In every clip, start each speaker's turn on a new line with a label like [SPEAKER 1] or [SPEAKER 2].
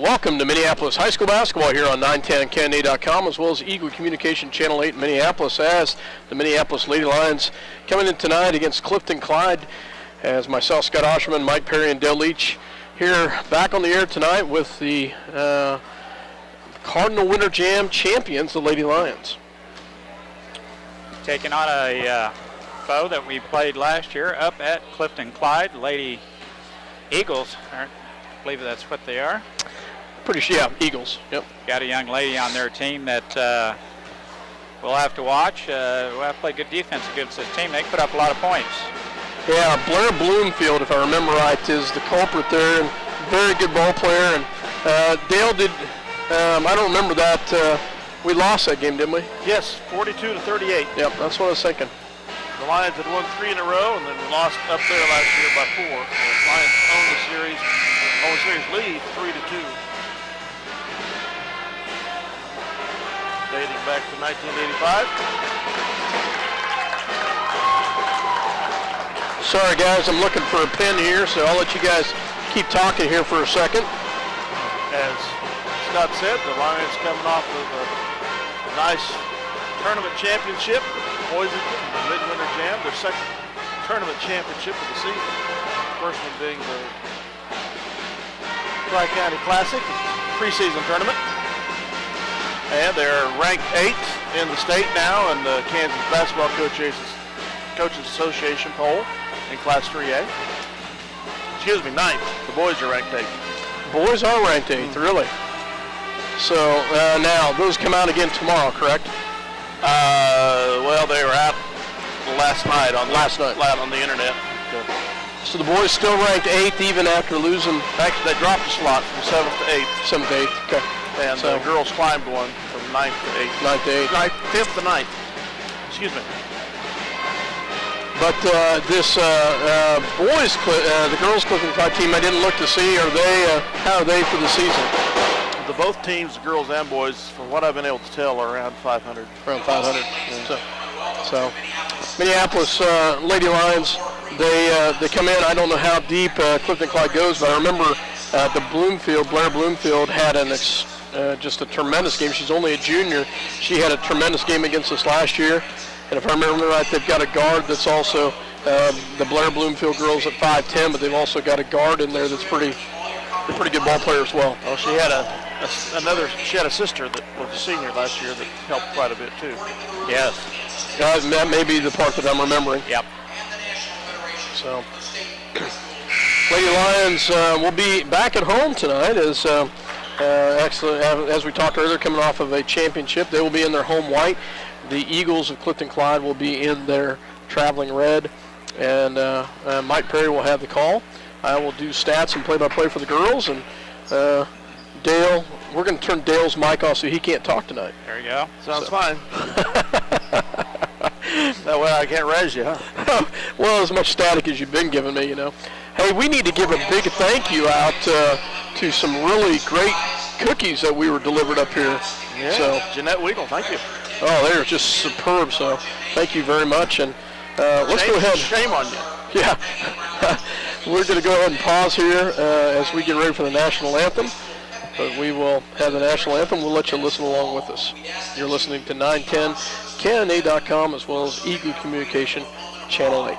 [SPEAKER 1] welcome to Minneapolis High School basketball here on 910KNA.com, as well as Eagle Communication Channel 8 in Minneapolis, as the Minneapolis Lady Lions coming in tonight against Clifton-Clyde, as myself, Scott Osherman, Mike Perry, and Dale Leach here back on the air tonight with the Cardinal Winter Jam champions, the Lady Lions.
[SPEAKER 2] Taking on a foe that we played last year up at Clifton-Clyde, Lady Eagles. I believe that's what they are.
[SPEAKER 1] Pretty sure, yeah, Eagles. Yep.
[SPEAKER 2] Got a young lady on their team that we'll have to watch. We'll have to play good defense against this team. They put up a lot of points.
[SPEAKER 1] Yeah, Blair Bloomfield, if I remember right, is the culprit there, and very good ball player. And Dale did, I don't remember that. We lost that game, didn't we?
[SPEAKER 3] Yes, 42-38.
[SPEAKER 1] Yep, that's what I was thinking.
[SPEAKER 3] The Lions had won 3 in a row, and then we lost up there last year by 4. So the Lions own the series lead 3-2. Dating back to 1985.
[SPEAKER 1] Sorry, guys, I'm looking for a pen here, so I'll let you guys keep talking here for a second.
[SPEAKER 3] As Scott said, the Lions coming off of a nice tournament championship. Boys in the Midwinter Jam, their second tournament championship of the season. First one being the Tri-County Classic preseason tournament. And they're ranked 8th in the state now in the Kansas Basketball Coaches Association poll in Class 3A. Excuse me, 9th. The boys are ranked 8th.
[SPEAKER 1] Boys are ranked 8th, really. So now, those come out again tomorrow, correct?
[SPEAKER 3] Well, they were out last night on the internet.
[SPEAKER 1] So the boys still ranked 8th even after losing.
[SPEAKER 3] Actually, they dropped a slot from 7th to 8th.
[SPEAKER 1] 7th to 8th, okay.
[SPEAKER 3] And the girls climbed one from 9th to 8th.
[SPEAKER 1] 9th to 8th.
[SPEAKER 3] 5th to 9th. Excuse me.
[SPEAKER 1] But this boys, the girls Clifton-Clyde team, I didn't look to see. How are they for the season?
[SPEAKER 3] Both teams, the girls and boys, from what I've been able to tell, are around 500.
[SPEAKER 1] Around 500. Yeah. So Minneapolis Lady Lions, they come in. I don't know how deep Clifton-Clyde goes, but I remember Blair Bloomfield had just a tremendous game. She's only a junior. She had a tremendous game against us last year. And if I remember right, they've got a guard that's also the Blair Bloomfield girls at 5'10", but they've also got a guard in there that's pretty good ball player as well.
[SPEAKER 3] Well, she had a sister that was a senior last year that helped quite a bit too.
[SPEAKER 2] Yes.
[SPEAKER 1] That may be the part that I'm remembering.
[SPEAKER 2] Yep.
[SPEAKER 1] So, Lady Lions will be back at home tonight as we talked earlier, coming off of a championship. They will be in their home white. The Eagles of Clifton-Clyde will be in their traveling red, and Mike Perry will have the call. I will do stats and play-by-play for the girls, and Dale, we're going to turn Dale's mic off so he can't talk tonight.
[SPEAKER 2] There you go.
[SPEAKER 3] Sounds fine. That way I can't res you, huh?
[SPEAKER 1] Well, as much static as you've been giving me, you know. Hey, we need to give a big thank you out to some really great cookies that we were delivered up here.
[SPEAKER 3] Yeah,
[SPEAKER 1] so,
[SPEAKER 3] Jeanette Weedle, thank you.
[SPEAKER 1] Oh, they're just superb, so thank you very much. And let's go ahead.
[SPEAKER 3] Shame on you.
[SPEAKER 1] Yeah. We're going to go ahead and pause here as we get ready for the national anthem. But we will have the national anthem. We'll let you listen along with us. You're listening to 910KNA.com as well as Eagle Communication Channel 8.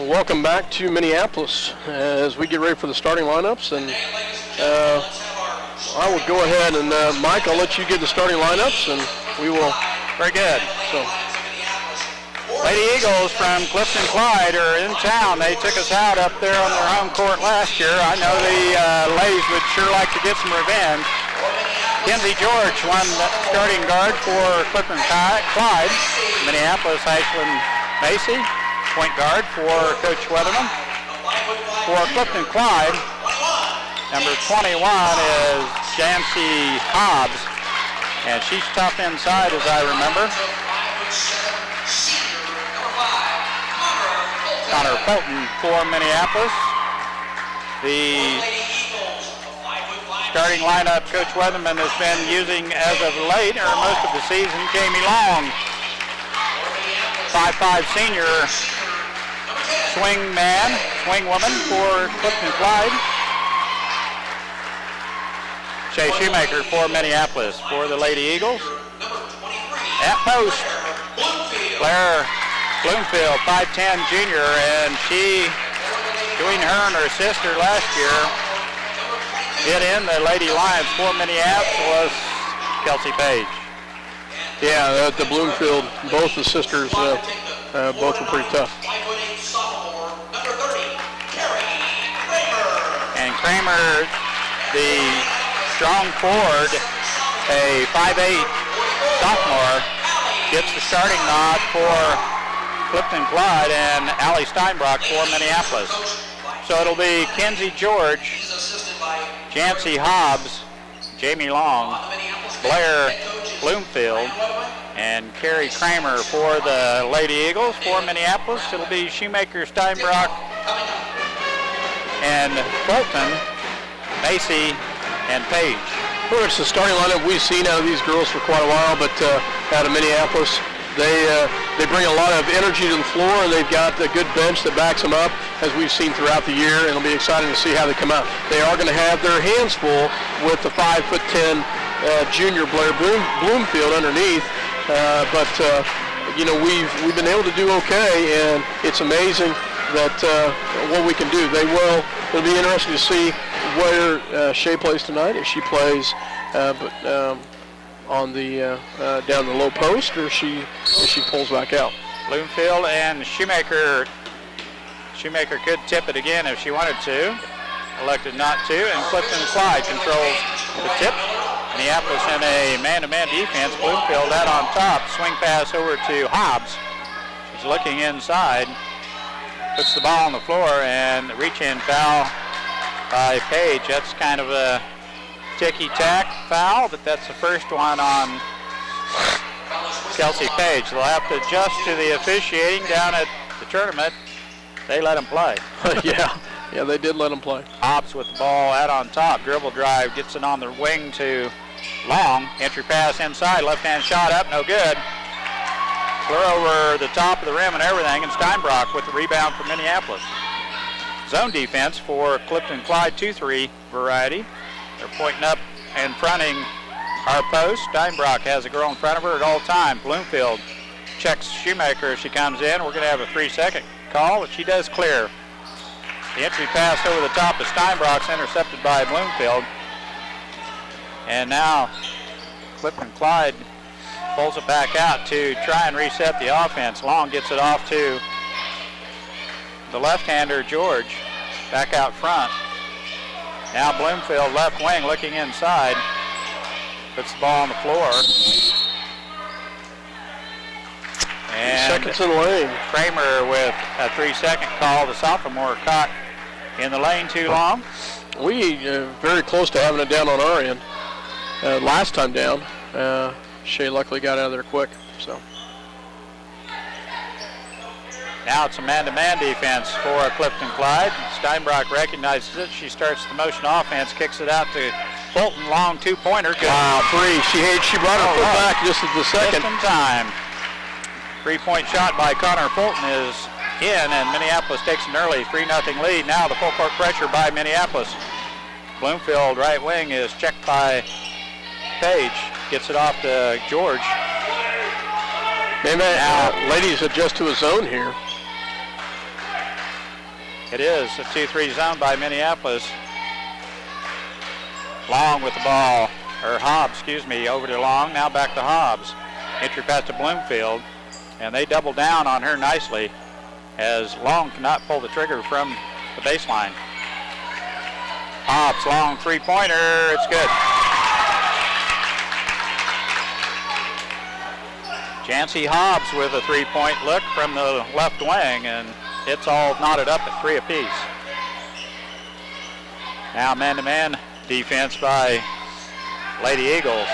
[SPEAKER 1] welcome back to Minneapolis as we get ready for the starting lineups. And I will go ahead and, Mike, I'll let you get the starting lineups, and we will.
[SPEAKER 2] Very good.
[SPEAKER 1] So,
[SPEAKER 2] Lady Eagles from Clifton-Clyde are in town. They took us out up there on their home court last year. I know the ladies would sure like to get some revenge. Kenzie George won the starting guard for Clifton-Clyde. Minneapolis, Ashland Macy, point guard for Coach Weatherman. For Clifton-Clyde, number 21 is Jancy Hobbs, and she's tough inside, as I remember. Connor Fulton for Minneapolis. The starting lineup Coach Weatherman has been using as of late, or most of the season, Jamie Long, 5'5" senior swing woman for Clifton-Clyde. Shay Shoemaker for Minneapolis. For the Lady Eagles, at post, Blair Bloomfield, 5'10" junior, and she, between her and her sister last year, hit in the Lady Lions. For Minneapolis, Kelsey Page.
[SPEAKER 1] Yeah, at the Bloomfield, both the sisters, both were pretty tough.
[SPEAKER 2] And Kramer, the strong forward, a 5'8" sophomore, gets the starting nod for Clifton-Clyde, and Allie Steinbrock for Minneapolis. So it'll be Kenzie George, Jancy Hobbs, Jamie Long, Blair Bloomfield, and Carrie Kramer for the Lady Eagles. For Minneapolis, it'll be Shoemaker, Steinbrock, and Fulton, Macy, and Page.
[SPEAKER 1] Well, it's the starting lineup we've seen out of these girls for quite a while, but out of Minneapolis, they bring a lot of energy to the floor, and they've got a good bench that backs them up, as we've seen throughout the year, and it'll be exciting to see how they come out. They are going to have their hands full with the 5'10" junior Blair Bloomfield underneath, but you know, we've been able to do okay, and it's amazing that what we can do. It'll be interesting to see where Shay plays tonight, if she plays on the down the low post, or if she pulls back out.
[SPEAKER 2] Bloomfield and Shoemaker. Shoemaker could tip it again if she wanted to. Elected not to, and Clifton-Clyde controls the tip. Minneapolis in a man-to-man defense. Bloomfield out on top. Swing pass over to Hobbs. She's looking inside. Puts the ball on the floor, and the reach-in foul by Page. That's kind of a ticky-tack foul, but that's the first one on Kelsey Page. They'll have to adjust to the officiating down at the tournament. They let him play.
[SPEAKER 1] Yeah, they did let him play.
[SPEAKER 2] Hobbs with the ball out on top. Dribble drive, gets it on the wing to Long. Entry pass inside, left-hand shot up, no good. Clear over the top of the rim and everything, and Steinbrock with the rebound for Minneapolis. Zone defense for Clifton-Clyde 2-3 variety. They're pointing up and fronting our post. Steinbrock has a girl in front of her at all times. Bloomfield checks Shoemaker as she comes in. We're going to have a 3-second call, but she does clear. The entry pass over the top of Steinbrock's intercepted by Bloomfield. And now Clifton-Clyde pulls it back out to try and reset the offense. Long gets it off to the left-hander, George, back out front. Now Bloomfield left wing looking inside. Puts the ball on the floor. And
[SPEAKER 1] seconds in the lane.
[SPEAKER 2] Kramer with a 3-second call. The sophomore caught in the lane too long.
[SPEAKER 1] We very close to having it down on our end. Last time down, Shay luckily got out of there quick. So
[SPEAKER 2] now it's a man-to-man defense for Clifton-Clyde. Steinbrock recognizes it. She starts the motion offense, kicks it out to Fulton. Long two-pointer. Good.
[SPEAKER 1] Wow, three. She brought her foot back just at the second.
[SPEAKER 2] Just in time. 3-point shot by Connor Fulton is in, and Minneapolis takes an early 3-0 lead. Now the full court pressure by Minneapolis. Bloomfield right wing is checked by Page. Gets it off to George.
[SPEAKER 1] Maybe now ladies adjust to a zone here.
[SPEAKER 2] It is a 2-3 zone by Minneapolis. Long with the ball, or Hobbs, excuse me, over to Long, now back to Hobbs. Entry pass to Bloomfield, and they double down on her nicely as Long cannot pull the trigger from the baseline. Hobbs, long three-pointer, it's good. Jancy Hobbs with a three-point look from the left wing, and it's all knotted up at 3 apiece. Now man-to-man defense by Lady Eagles.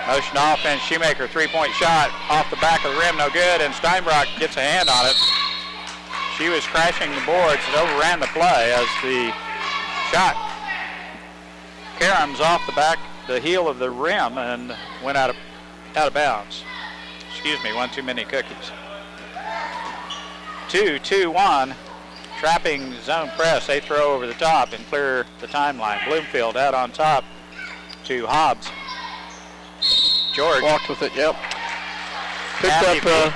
[SPEAKER 2] Motion offense, Shoemaker, three-point shot off the back of the rim, no good, and Steinbrock gets a hand on it. She was crashing the boards and overran the play as the shot caroms off the heel of the rim and went out of bounds. Excuse me, one too many cookies. 2-2-1, trapping zone press. They throw over the top and clear the timeline. Bloomfield out on top to Hobbs. George
[SPEAKER 1] walked with it, yep. Picked
[SPEAKER 2] happy
[SPEAKER 1] up,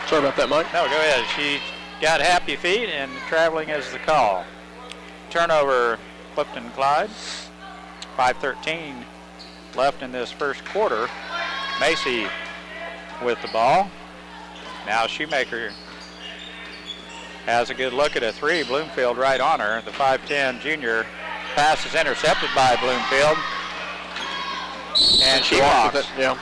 [SPEAKER 1] sorry about that, Mike.
[SPEAKER 2] No, go ahead. She got happy feet, and traveling is the call. Turnover, Clifton-Clyde. 5:13 left in this first quarter. Macy with the ball. Now Shoemaker has a good look at a three. Bloomfield right on her. The 5'10 junior pass is intercepted by Bloomfield. And she walks.
[SPEAKER 1] With it, yeah.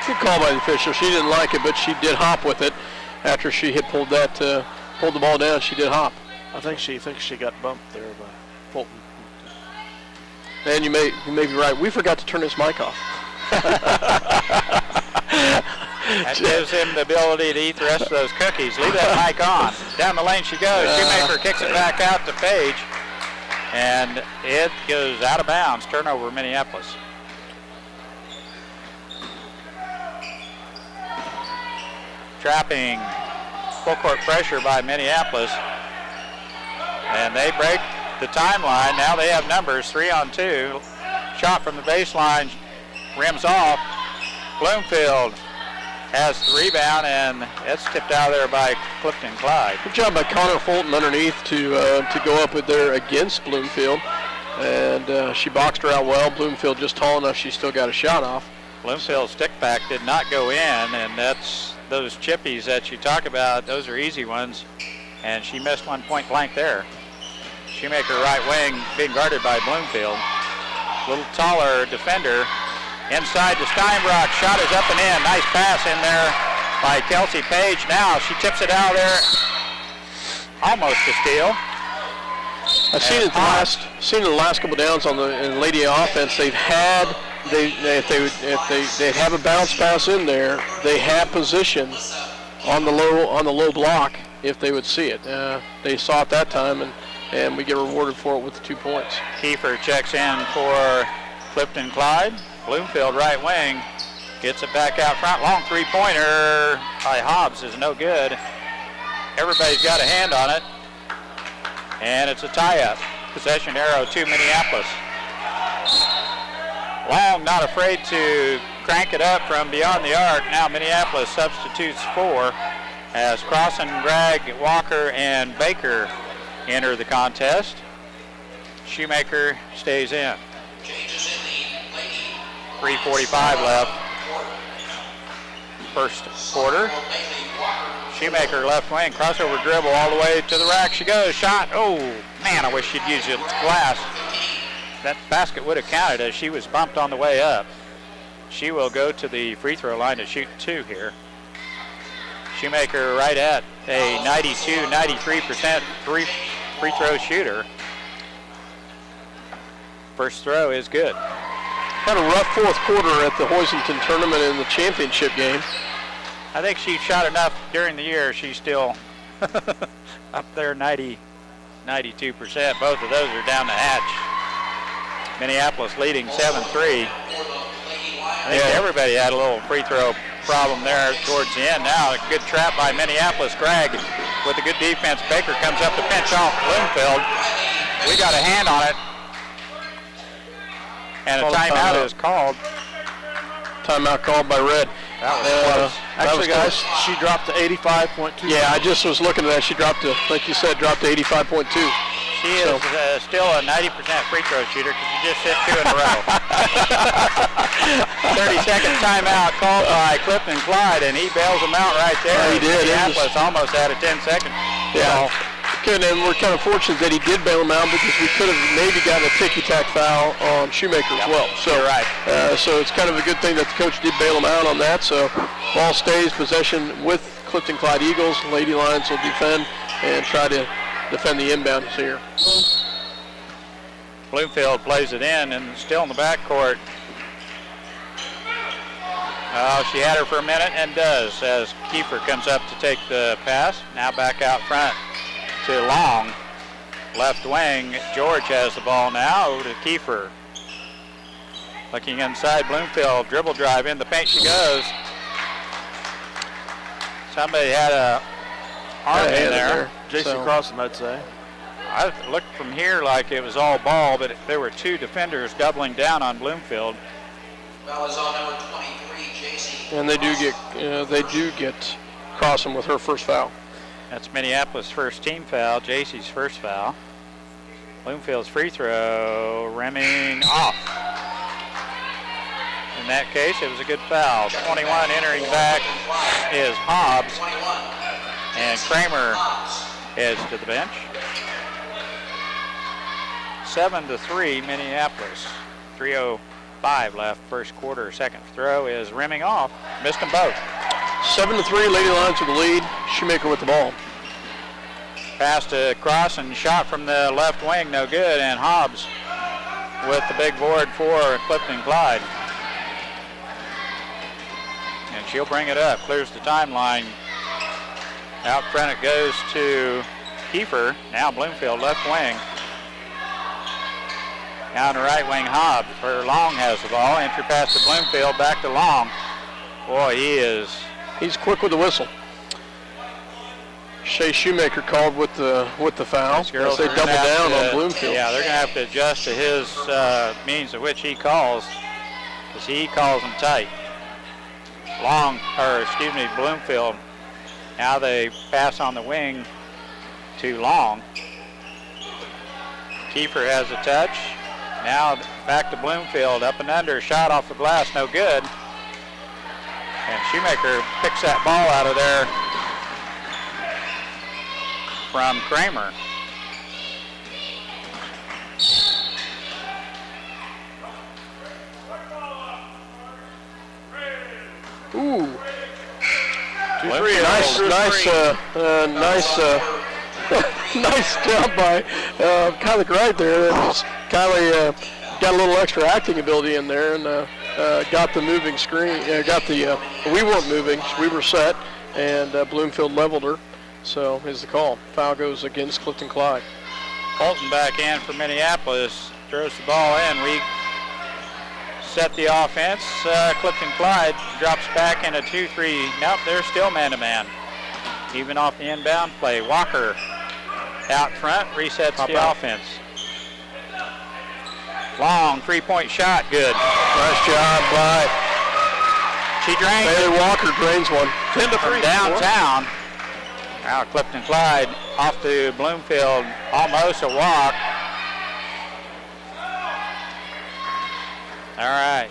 [SPEAKER 1] Good call by the official. She didn't like it, but she did hop with it after she had pulled the ball down. She did hop.
[SPEAKER 3] I think she thinks she got bumped there by Fulton.
[SPEAKER 1] And you may be right. We forgot to turn his mic off.
[SPEAKER 2] That gives him the ability to eat the rest of those cookies. Leave that mic on. Down the lane she goes. Shoemaker kicks it back out to Page. And it goes out of bounds. Turnover, Minneapolis. Trapping full court pressure by Minneapolis. And they break the timeline. Now they have numbers, 3-on-2. Shot from the baseline, rims off. Bloomfield has the rebound, and it's tipped out of there by Clifton-Clyde.
[SPEAKER 1] Good job by Connor Fulton underneath to go up with there against Bloomfield. And she boxed her out well. Bloomfield just tall enough, she still got a shot off.
[SPEAKER 2] Bloomfield's stick back did not go in, and that's those chippies that you talk about. Those are easy ones, and she missed one point blank there. Shoemaker right wing being guarded by Bloomfield. Little taller defender. Inside to Steinbrock, shot is up and in. Nice pass in there by Kelsey Page. Now she tips it out there, almost a steal.
[SPEAKER 1] I've seen it the last couple downs in the Lady offense. If they have a bounce pass in there, they have position on the low block if they would see it. They saw it that time, and we get rewarded for it with the 2 points.
[SPEAKER 2] Kiefer checks in for Clifton-Clyde. Bloomfield right wing gets it back out front. Long three-pointer by Hobbs is no good. Everybody's got a hand on it. And it's a tie-up. Possession arrow to Minneapolis. Long not afraid to crank it up from beyond the arc. Now Minneapolis substitutes 4 as Crossan, Gregg, Walker, and Baker enter the contest. Shoemaker stays in. 3:45 left. First quarter. Shoemaker left wing, crossover dribble all the way to the rack. She goes, shot. Oh, man, I wish she'd used the glass. That basket would have counted as she was bumped on the way up. She will go to the free throw line to shoot 2 here. Shoemaker right at a 92-93% free throw shooter. First throw is good.
[SPEAKER 1] Had a rough fourth quarter at the Hoisington tournament in the championship game.
[SPEAKER 2] I think she shot enough during the year. She's still up there 92%. Both of those are down the hatch. Minneapolis leading 7-3. I think everybody had a little free throw problem there towards the end. Now a good trap by Minneapolis. Gregg with a good defense. Baker comes up to pinch off Bloomfield. We got a hand on it. And a timeout is called.
[SPEAKER 1] Timeout called by Red.
[SPEAKER 2] That was close.
[SPEAKER 3] Actually,
[SPEAKER 1] that was
[SPEAKER 3] guys, she dropped to 85.2.
[SPEAKER 1] Yeah, I just was looking at that. She dropped to, like you said, dropped to 85.2.
[SPEAKER 2] She is still a 90% free throw shooter because she just hit 2 in a row. 30-second timeout called by Clifton-Clyde, and he bails them out right there.
[SPEAKER 1] He did.
[SPEAKER 2] Minneapolis almost had a 10-second.
[SPEAKER 1] Yeah. And we're kind of fortunate that he did bail him out because we could have maybe gotten a ticky-tack foul on Shoemaker as well. So,
[SPEAKER 2] you're right.
[SPEAKER 1] So it's kind of a good thing that the coach did bail him out on that. So ball stays, possession with Clifton-Clyde Eagles. Lady Lions will defend and try to defend the inbounds here.
[SPEAKER 2] Bloomfield plays it in and still in the backcourt. Oh, she had her for a minute and does as Kiefer comes up to take the pass. Now back out front to Long. Left wing, George has the ball now over to Kiefer. Looking inside, Bloomfield, dribble drive in the paint she goes. Somebody had a arm in there.
[SPEAKER 3] Jason Crossan, I'd say.
[SPEAKER 2] I looked from here like it was all ball, but there were 2 defenders doubling down on Bloomfield.
[SPEAKER 4] Foul is on number 23, J.C.
[SPEAKER 1] And they do get Crossan with her first foul.
[SPEAKER 2] That's Minneapolis' first team foul, JC's first foul. Bloomfield's free throw, rimming off. In that case, it was a good foul. 21 entering back is Hobbs, and Kramer heads to the bench. 7-3 Minneapolis. 3:05 left first quarter. Second throw is rimming off. Missed them both.
[SPEAKER 1] 7-3, Lady Lions with the lead. Shoemaker with the ball.
[SPEAKER 2] Pass to Cross and shot from the left wing, no good. And Hobbs with the big board for Clifton-Clyde. And she'll bring it up, clears the timeline. Out front it goes to Kiefer. Now Bloomfield left wing. Down the right wing, Hobbs. For Long has the ball. Entry pass to Bloomfield, back to Long. Boy,
[SPEAKER 1] he's quick with the whistle. Shea Shoemaker called with the foul. As they double down on Bloomfield.
[SPEAKER 2] Yeah, they're going to have to adjust to his means of which he calls, because he calls them tight. Bloomfield. Now they pass on the wing to Long. Kiefer has a touch. Now back to Bloomfield, up and under, shot off the glass, no good. And Shoemaker picks that ball out of there from Kramer.
[SPEAKER 1] Ooh.
[SPEAKER 3] 2-3.
[SPEAKER 1] Nice job by Kylie Wright there. Kylie got a little extra acting ability in there and got the moving screen. We weren't moving, we were set, and Bloomfield leveled her. So here's the call. Foul goes against Clifton-Clyde.
[SPEAKER 2] Holton back in for Minneapolis, throws the ball in. We set the offense. Clifton-Clyde drops back in a 2-3. Nope, they're still man-to-man. Even off the inbound play. Walker out front, resets the offense. Long three-point shot, good.
[SPEAKER 1] Nice job by Bailey Walker, drains one.
[SPEAKER 3] 10-3
[SPEAKER 2] from downtown. Now Clifton-Clyde off to Bloomfield, almost a walk. All right,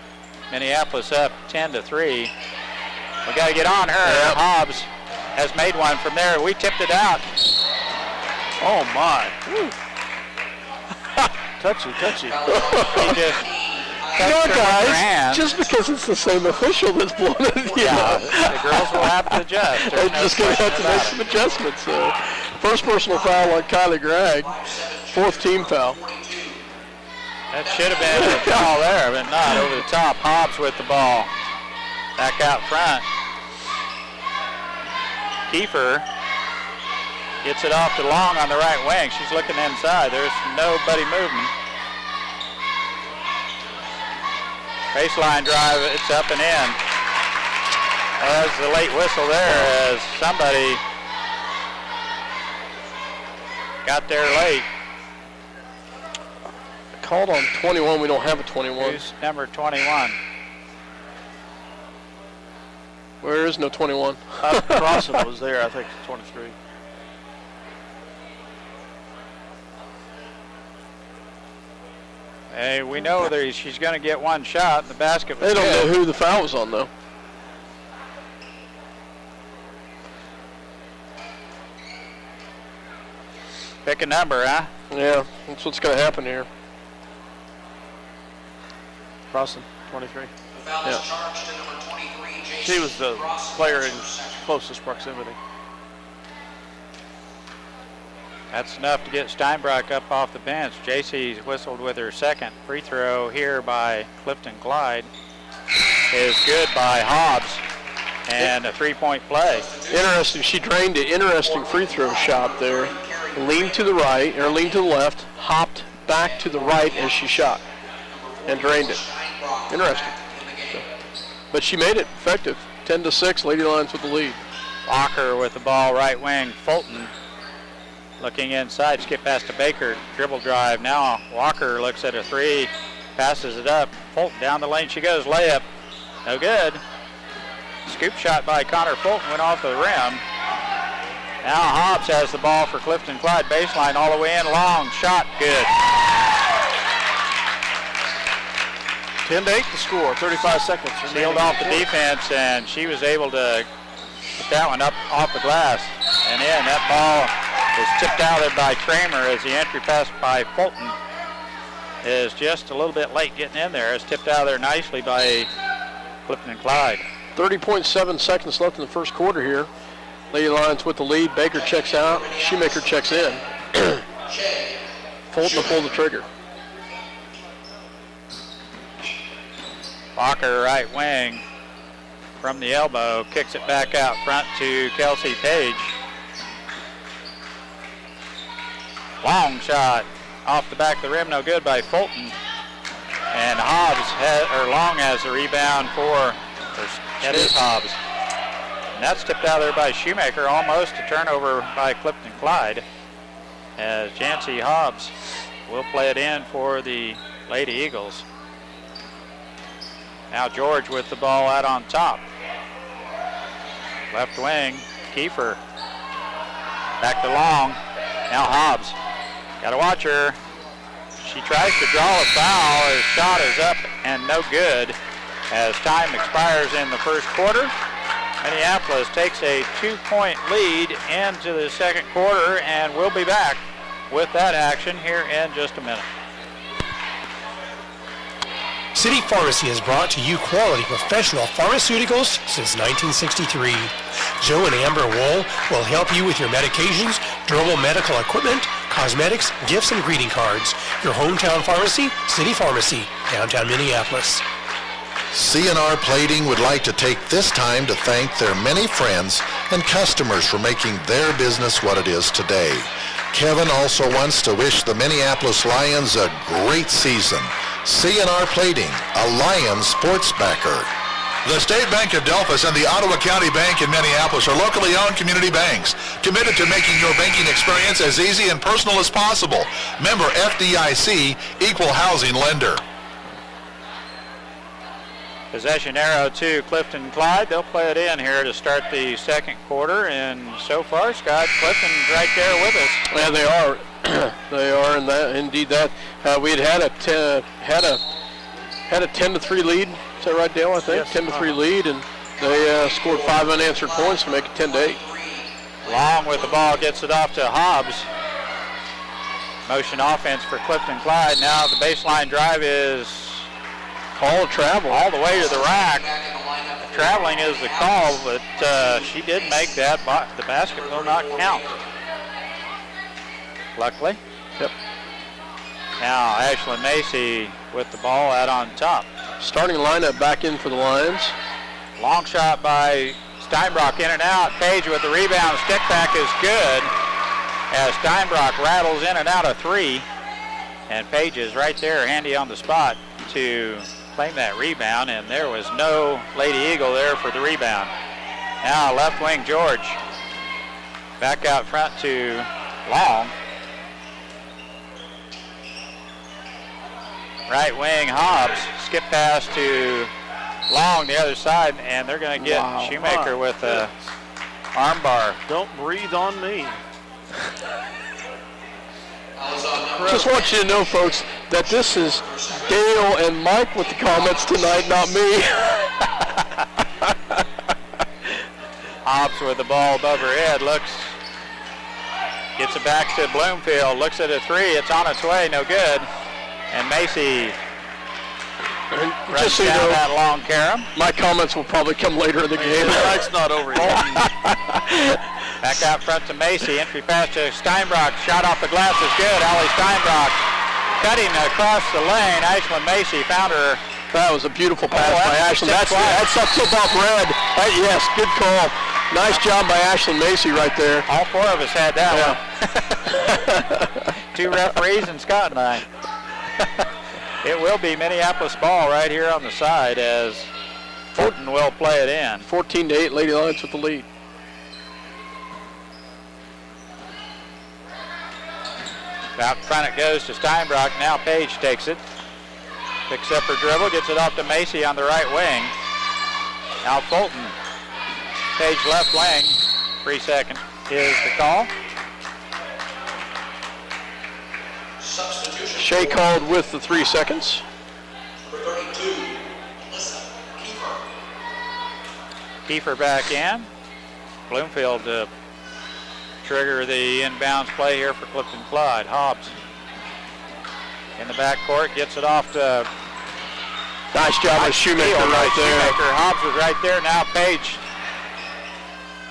[SPEAKER 2] Minneapolis up 10-3. We got to get on her. Yep. Hobbs has made one from there. We tipped it out.
[SPEAKER 3] Oh my. Touchy.
[SPEAKER 2] He just
[SPEAKER 1] guys, just because it's the same official that's blown it,
[SPEAKER 2] the girls will have to adjust.
[SPEAKER 1] They're just going to have to make some adjustments. First personal foul on Kylie Gregg, fourth team foul.
[SPEAKER 2] That should have been a foul there, but not. Over the top. Hobbs with the ball. Back out front. Kiefer gets it off to Long on the right wing. She's looking inside. There's nobody moving. Baseline drive, it's up and in. There's the late whistle there as somebody got there late.
[SPEAKER 1] Called on 21, we don't have a 21.
[SPEAKER 2] Who's number 21?
[SPEAKER 1] Where is no 21?
[SPEAKER 3] Crossan was there, I think, 23.
[SPEAKER 2] Hey, we know that she's going to get one shot, and the basket was
[SPEAKER 1] They don't
[SPEAKER 2] good.
[SPEAKER 1] know who the foul was on, though.
[SPEAKER 2] Pick a number, huh?
[SPEAKER 1] Yeah, that's what's going to happen here.
[SPEAKER 3] Crossan, 23.
[SPEAKER 4] The foul is charged to number 23, JC.
[SPEAKER 3] She was the player in closest proximity.
[SPEAKER 2] That's enough to get Steinbrock up off the bench. JC's whistled with her second free throw here by Clifton-Clyde. Is good by Hobbs. And a three-point play.
[SPEAKER 1] Interesting. She drained it. Interesting free throw shot there. Leaned to the right, or leaned to the left, hopped back to the right as she shot, and drained it. Interesting. So, but she made it effective. 10-6, Lady Lions with the lead.
[SPEAKER 2] Walker with the ball, right wing. Fulton looking inside, skip pass to Baker, dribble drive. Now Walker looks at a three, passes it up. Fulton down the lane she goes, layup. No good. Scoop shot by Connor Fulton went off the rim. Now Hobbs has the ball for Clifton-Clyde baseline all the way in, long shot, good.
[SPEAKER 3] 10-8 to score, 35 seconds.
[SPEAKER 2] Sealed off the defense, and she was able to get that one up off the glass and in. That ball is tipped out by Kramer as the entry pass by Fulton is just a little bit late getting in there. It's tipped out of there nicely by Clifton-Clyde.
[SPEAKER 1] 30.7 seconds left in the first quarter here. Lady Lions with the lead. Baker checks out. Shoemaker checks in. Fulton to pull the trigger.
[SPEAKER 2] Walker, right wing, from the elbow, kicks it back out front to Kelsey Page. Long shot off the back of the rim, no good by Fulton. And Long has the rebound that is Hobbs. And that's tipped out there by Shoemaker, almost a turnover by Clifton-Clyde, as Jancy Hobbs will play it in for the Lady Eagles. Now George with the ball out on top. Left wing, Kiefer. Back to Long. Now Hobbs. Got to watch her. She tries to draw a foul. Her shot is up and no good as time expires in the first quarter. Minneapolis takes a 2-point lead into the second quarter, and we'll be back with that action here in just a minute.
[SPEAKER 5] City Pharmacy has brought to you quality professional pharmaceuticals since 1963. Joe and Amber Wool will help you with your medications, durable medical equipment, cosmetics, gifts, and greeting cards. Your hometown pharmacy, City Pharmacy, downtown Minneapolis.
[SPEAKER 6] C&R Plating would like to take this time to thank their many friends and customers for making their business what it is today. Kevin also wants to wish the Minneapolis Lions a great season. C&R Plating, a Lions sports backer.
[SPEAKER 7] The State Bank of Delphus and the Ottawa County Bank in Minneapolis are locally owned community banks, committed to making your banking experience as easy and personal as possible. Member FDIC, equal housing lender.
[SPEAKER 2] Possession arrow to Clifton-Clyde. They'll play it in here to start the second quarter, and so far, Scott, Clifton's right there with us.
[SPEAKER 1] Yeah, they are. They are, and that indeed that we had a 10-3 lead. Is that right, Dale? I think 10-3 lead, and they scored 5 unanswered points to make it 10-8.
[SPEAKER 2] Long with the ball, gets it off to Hobbs. Motion offense for Clifton-Clyde. Now the baseline drive is
[SPEAKER 1] call travel
[SPEAKER 2] all the way to the rack. Traveling is the call, but she did make that. The basket will not count. Luckily.
[SPEAKER 1] Yep.
[SPEAKER 2] Now Ashlyn Macy with the ball out on top.
[SPEAKER 1] Starting lineup back in for the Lions.
[SPEAKER 2] Long shot by Steinbrock, in and out. Page with the rebound. Stick back is good as Steinbrock rattles in and out of three. And Page is right there, handy on the spot to claim that rebound, and there was no Lady Eagle there for the rebound. Now left wing George. Back out front to Long. Right wing Hobbs. Skip pass to Long the other side, and they're going to get Shoemaker with a arm bar.
[SPEAKER 3] Don't breathe on me.
[SPEAKER 1] Just want you to know, folks, that this is Dale and Mike with the comments tonight, not me.
[SPEAKER 2] Hobbs with the ball above her head, gets it back to Bloomfield, looks at a three, it's on its way, no good. And Macy
[SPEAKER 1] just so you
[SPEAKER 2] down
[SPEAKER 1] know,
[SPEAKER 2] that long carom.
[SPEAKER 1] my comments will probably come later in the game.
[SPEAKER 3] The night's not over yet.
[SPEAKER 2] Back out front to Macy, entry pass to Steinbrock, shot off the glass is good. Allie Steinbrock cutting across the lane. Ashlyn Macy found her.
[SPEAKER 1] That was a beautiful pass by Ashlyn. That's that tip off red. Yes, good call. Nice job by Ashlyn Macy right there.
[SPEAKER 2] All four of us had that one. Two referees and Scott and I. It will be Minneapolis ball right here on the side as Fulton will play it in.
[SPEAKER 1] 14-8, Lady Lions with the lead.
[SPEAKER 2] Out front it goes to Steinbrock. Now Page takes it. Picks up her dribble, gets it off to Macy on the right wing. Now Fulton. Page left wing. 3 second is the call.
[SPEAKER 4] Substitution.
[SPEAKER 1] Shea called with the 3 seconds.
[SPEAKER 4] Number 32, Melissa Kiefer.
[SPEAKER 2] Kiefer back in. Bloomfield to trigger the inbounds play here for Clifton-Clyde. Hobbs in the backcourt, gets it off to
[SPEAKER 1] Nice job by Shoemaker right there.
[SPEAKER 2] Shoemaker. Hobbs was right there. Now Page.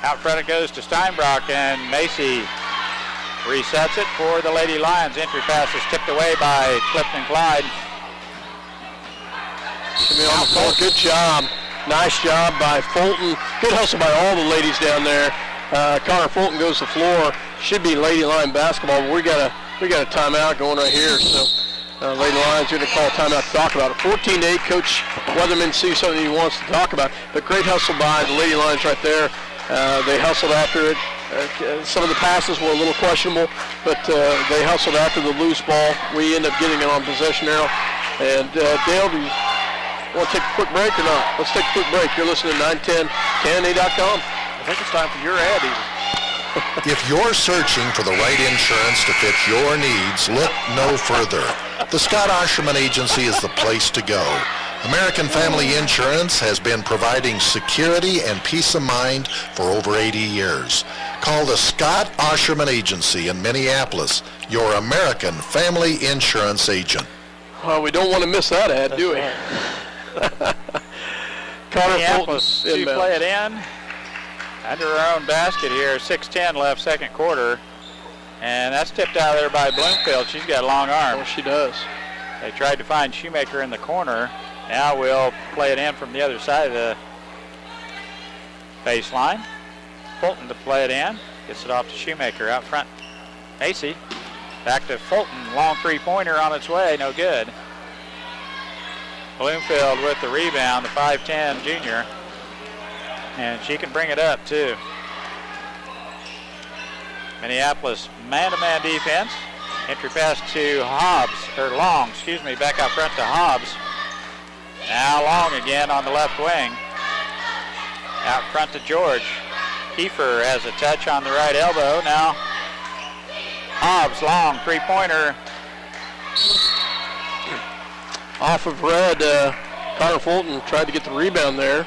[SPEAKER 2] Out front it goes to Steinbrock, and Macy resets it for the Lady Lions. Entry pass is tipped away by Clifton-Clyde.
[SPEAKER 1] Good job. Nice job by Fulton. Good hustle by all the ladies down there. Connor Fulton goes to the floor. Should be Lady Lion basketball, but we got a timeout going right here. So Lady Lions are going to call a timeout to talk about it. 14-8. Coach Weatherman sees something he wants to talk about. But great hustle by the Lady Lions right there. They hustled after it. Some of the passes were a little questionable, but they hustled after the loose ball. We end up getting it on possession arrow. And Dale, do you want to take a quick break or not? Let's take a quick break. You're listening to 910KNA.com.
[SPEAKER 3] I think it's time for your ad even.
[SPEAKER 6] If you're searching for the right insurance to fit your needs, look no further. The Scott Osherman Agency is the place to go. American Family Insurance has been providing security and peace of mind for over 80 years. Call the Scott Osherman Agency in Minneapolis, your American Family Insurance agent.
[SPEAKER 1] Well, we don't want to miss that ad, do we? Connor
[SPEAKER 2] Minneapolis
[SPEAKER 1] Fulton
[SPEAKER 2] to play it in. Under her own basket here, 6:10 left, second quarter. And that's tipped out of there by Bloomfield. She's got long arms.
[SPEAKER 1] Oh, she does.
[SPEAKER 2] They tried to find Shoemaker in the corner. Now we'll play it in from the other side of the baseline. Fulton to play it in. Gets it off to Shoemaker out front. Macy back to Fulton. Long three-pointer on its way. No good. Bloomfield with the rebound, the 5'10 junior. And she can bring it up, too. Minneapolis man-to-man defense. Entry pass to Hobbs, or Long, back out front to Hobbs. Now Long again on the left wing. Out front to George. Kiefer has a touch on the right elbow. Now Hobbs, Long, three-pointer.
[SPEAKER 1] Off of red, Connor Fulton tried to get the rebound there.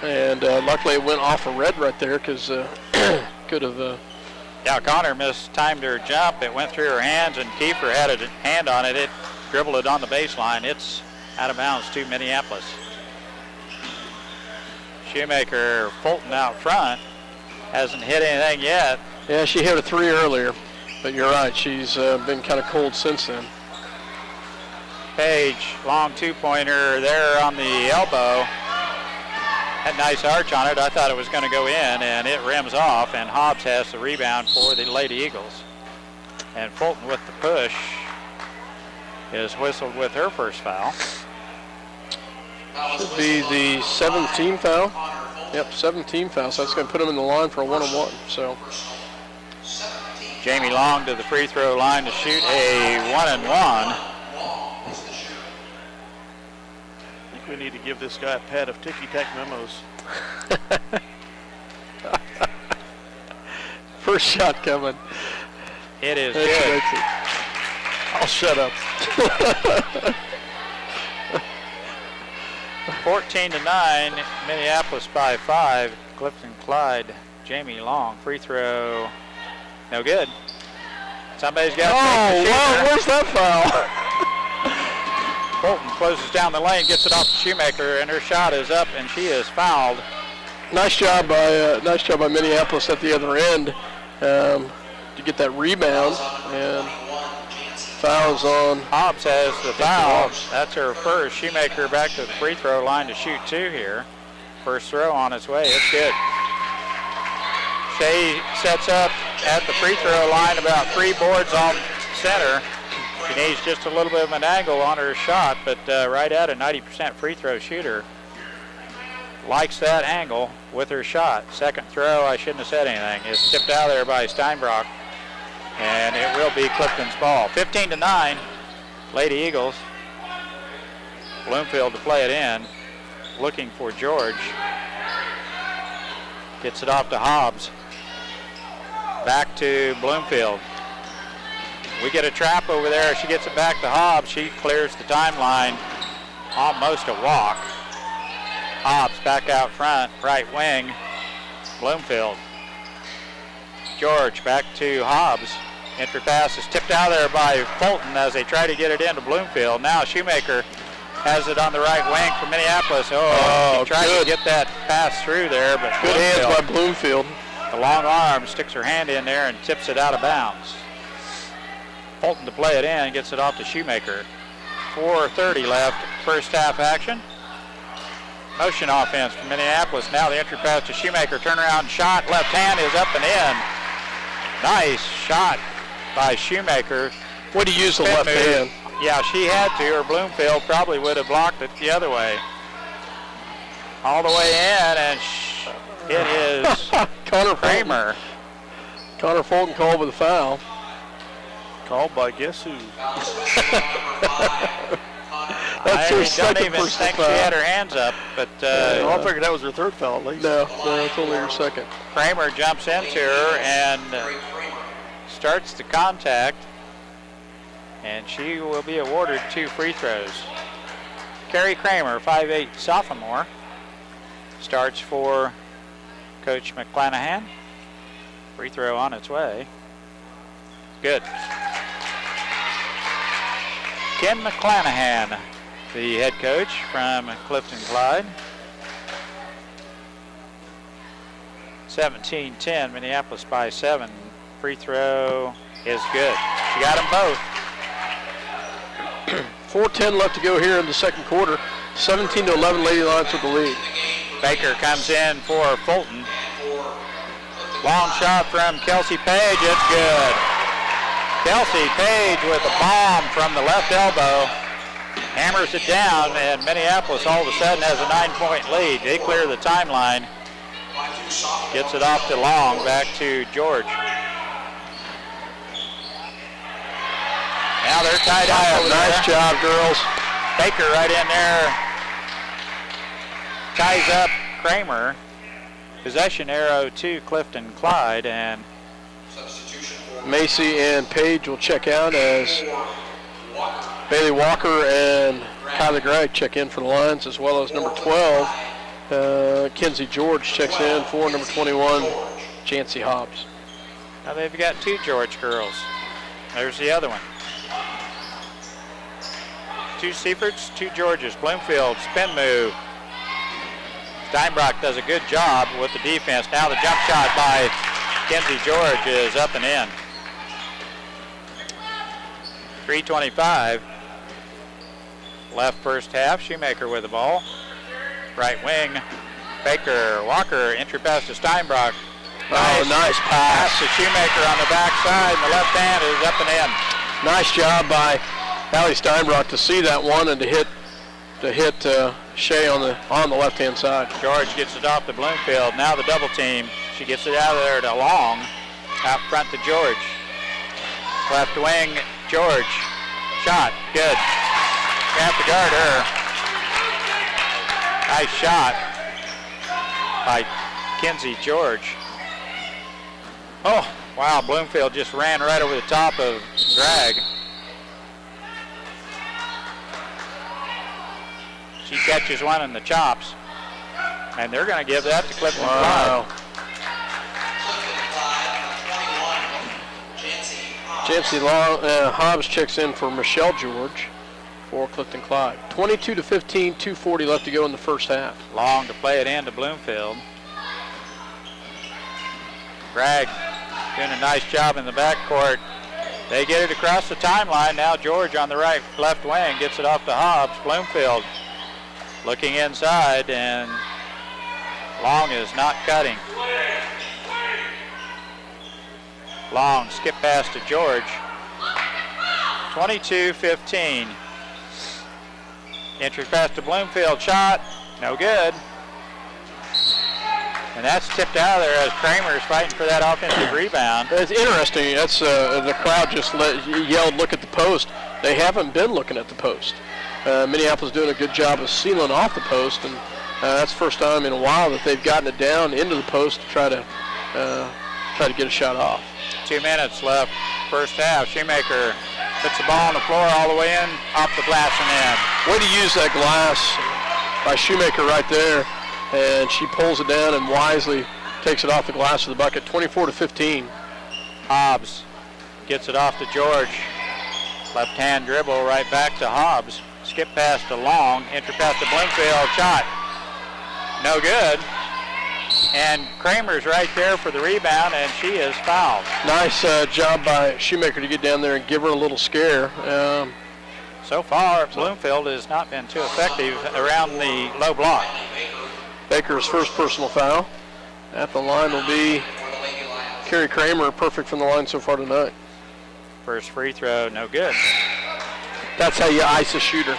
[SPEAKER 1] And luckily it went off of red right there because could have...
[SPEAKER 2] Yeah, Connor mistimed her jump. It went through her hands, and Kiefer had a hand on it. It dribbled it on the baseline. It's out of bounds to Minneapolis. Shoemaker, Fulton out front. Hasn't hit anything yet.
[SPEAKER 1] Yeah, she hit a three earlier. But you're right, she's been kind of cold since then.
[SPEAKER 2] Page, long two-pointer there on the elbow. Had a nice arch on it. I thought it was going to go in, and it rims off, and Hobbs has the rebound for the Lady Eagles. And Fulton with the push is whistled with her first foul.
[SPEAKER 1] Should be the 17th foul. Yep, 17th foul, so that's going to put them in the line for a one-on-one. So
[SPEAKER 2] Jamie Long to the free throw line to shoot a 1-and-1.
[SPEAKER 3] think we need to give this guy a pad of ticky-tack memos.
[SPEAKER 1] First shot coming.
[SPEAKER 2] It is
[SPEAKER 1] That's
[SPEAKER 2] good.
[SPEAKER 1] makes it.
[SPEAKER 3] I'll shut up.
[SPEAKER 2] 14-9, Minneapolis by 5. Clifton-Clyde, Jamie Long, free throw, no good. Somebody's got to
[SPEAKER 1] Oh, wow, where's that foul?
[SPEAKER 2] Bolton closes down the lane, gets it off to Shoemaker, and her shot is up, and she is fouled.
[SPEAKER 1] Nice job by Minneapolis at the other end to get that rebound, and fouls on.
[SPEAKER 2] Hobbs has the foul. That's her first. Shoemaker back to the free throw line to shoot 2 here. First throw on its way. It's good. Shea sets up at the free throw line about 3 boards off center. She needs just a little bit of an angle on her shot, but right at a 90% free throw shooter. Likes that angle with her shot. Second throw, I shouldn't have said anything. It's tipped out there by Steinbrock, and it will be Clifton's ball. 15-9, Lady Eagles. Bloomfield to play it in. Looking for George. Gets it off to Hobbs. Back to Bloomfield. We get a trap over there. She gets it back to Hobbs. She clears the timeline. Almost a walk. Hobbs back out front, right wing. Bloomfield. George back to Hobbs. Entry pass is tipped out there by Fulton as they try to get it into Bloomfield. Now Shoemaker has it on the right wing for Minneapolis. He tried to get that pass through there, but
[SPEAKER 1] good hands by Bloomfield.
[SPEAKER 2] The long arm sticks her hand in there and tips it out of bounds. Fulton to play it in, gets it off to Shoemaker. 4:30 left, first half action. Motion offense from Minneapolis. Now the entry pass to Shoemaker. Turnaround shot, left hand is up and in. Nice shot by Shoemaker.
[SPEAKER 1] Way to use the left hand.
[SPEAKER 2] Yeah, she had to, or Bloomfield probably would have blocked it the other way. All the way in, and it is
[SPEAKER 1] Connor
[SPEAKER 2] Kramer.
[SPEAKER 1] Connor Fulton called with a foul.
[SPEAKER 3] Called by guess who?
[SPEAKER 1] That's her
[SPEAKER 2] I don't
[SPEAKER 1] second
[SPEAKER 2] even
[SPEAKER 1] personal
[SPEAKER 2] think
[SPEAKER 1] foul.
[SPEAKER 2] she had her hands up, but
[SPEAKER 3] I figured that was her third foul at least.
[SPEAKER 1] No, it's only her second.
[SPEAKER 2] Kramer jumps into her and starts the contact, and she will be awarded 2 free throws. Carrie Kramer, 5'8" sophomore, starts for Coach McClanahan. Free throw on its way. Good. Ken McClanahan, the head coach from Clifton-Clyde. 17-10, Minneapolis by 7. Free throw is good. She got them both.
[SPEAKER 1] 4:10 left to go here in the second quarter. 17-11, Lady Lions with the lead.
[SPEAKER 2] Baker comes in for Fulton. Long shot from Kelsey Page. It's good. Kelsey Page with a bomb from the left elbow. Hammers it down, and Minneapolis all of a sudden has a 9-point lead. They clear the timeline. Gets it off to Long, back to George. Now they're tied up over there.
[SPEAKER 1] Nice job, girls.
[SPEAKER 2] Baker right in there. Ties up Kramer. Possession arrow to Clifton-Clyde, and
[SPEAKER 1] Macy and Page will check out as Bailey Walker and Kylie Gregg check in for the Lions, as well as number 12, Kenzie George checks in for number 21, Jancy Hobbs.
[SPEAKER 2] now they've got 2 George girls. There's the other one. 2 Seiferts, 2 Georges. Bloomfield, spin move. Steinbrock does a good job with the defense. Now the jump shot by Kenzie George is up and in. 3:25 left first half. Shoemaker with the ball. Right wing. Baker, Walker, entry pass to Steinbrock.
[SPEAKER 1] Nice pass.
[SPEAKER 2] To Shoemaker on the backside, and the left hand is up and in.
[SPEAKER 1] Nice job by Allie Steinbrock to see that one and to hit Shea on the left-hand side.
[SPEAKER 2] George gets it off to Bloomfield. Now the double team. She gets it out of there to Long. Out front to George. Left wing, George. Shot, good. You have to guard her. nice shot by Kinsey George. Oh, wow, Bloomfield just ran right over the top of Gregg. She catches one in the chops. And they're going to give that to Clifton-Clyde.
[SPEAKER 1] Wow. Jancy Hobbs checks in for Michelle George for Clifton-Clyde. 22-15, 2:40 left to go in the first half.
[SPEAKER 2] Long to play it in to Bloomfield. Gregg doing a nice job in the backcourt. They get it across the timeline. Now George on the left wing gets it off to Hobbs. Bloomfield looking inside, and Long is not cutting. Long skip pass to George. 22-15. Entry pass to Bloomfield, shot, no good. And that's tipped out of there as Kramer is fighting for that offensive rebound.
[SPEAKER 1] It's interesting. That's the crowd just yelled, "Look at the post." They haven't been looking at the post. Minneapolis doing a good job of sealing off the post, and that's the first time in a while that they've gotten it down into the post to try to get a shot off.
[SPEAKER 2] 2 minutes left, first half. Shoemaker puts the ball on the floor all the way in, off the glass and in.
[SPEAKER 1] Way to use that glass by Shoemaker right there, and she pulls it down and wisely takes it off the glass of the bucket. 24-15.
[SPEAKER 2] Hobbs gets it off to George. Left hand dribble right back to Hobbs. Skip pass to Long, entry pass to Bloomfield, shot. No good. And Kramer's right there for the rebound, and she is fouled.
[SPEAKER 1] Nice job by Shoemaker to get down there and give her a little scare.
[SPEAKER 2] So far, Bloomfield has not been too effective around the low block.
[SPEAKER 1] Baker's first personal foul. At the line will be Carrie Kramer, perfect from the line so far tonight.
[SPEAKER 2] First free throw, no good.
[SPEAKER 1] That's how you ice a shooter.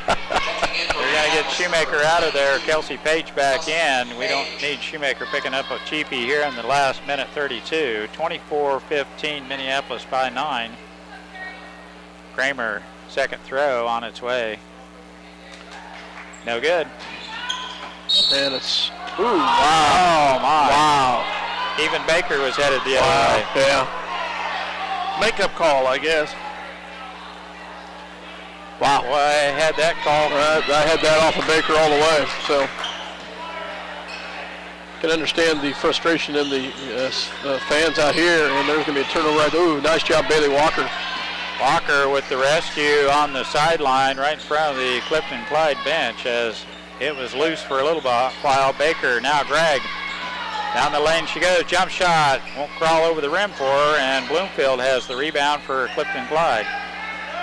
[SPEAKER 2] They're going to get Shoemaker out of there. Kelsey Page back in. We don't need Shoemaker picking up a cheapie here in the last minute 32. 24-15, Minneapolis by 9. Kramer, second throw on its way. No good.
[SPEAKER 1] And it's, ooh, wow.
[SPEAKER 2] Oh, my.
[SPEAKER 1] Wow.
[SPEAKER 2] Even Baker was headed the other way.
[SPEAKER 1] Yeah.
[SPEAKER 3] Makeup call, I guess.
[SPEAKER 2] Wow. Well, I had that call.
[SPEAKER 1] I had that off of Baker all the way, so can understand the frustration in the fans out here, and there's going to be a turnover right there. Ooh, nice job, Bailey Walker.
[SPEAKER 2] Walker with the rescue on the sideline right in front of the Clifton-Clyde bench as it was loose for a little while. Baker, now Gregg. Down the lane she goes, jump shot. Won't crawl over the rim for her, and Bloomfield has the rebound for Clifton-Clyde.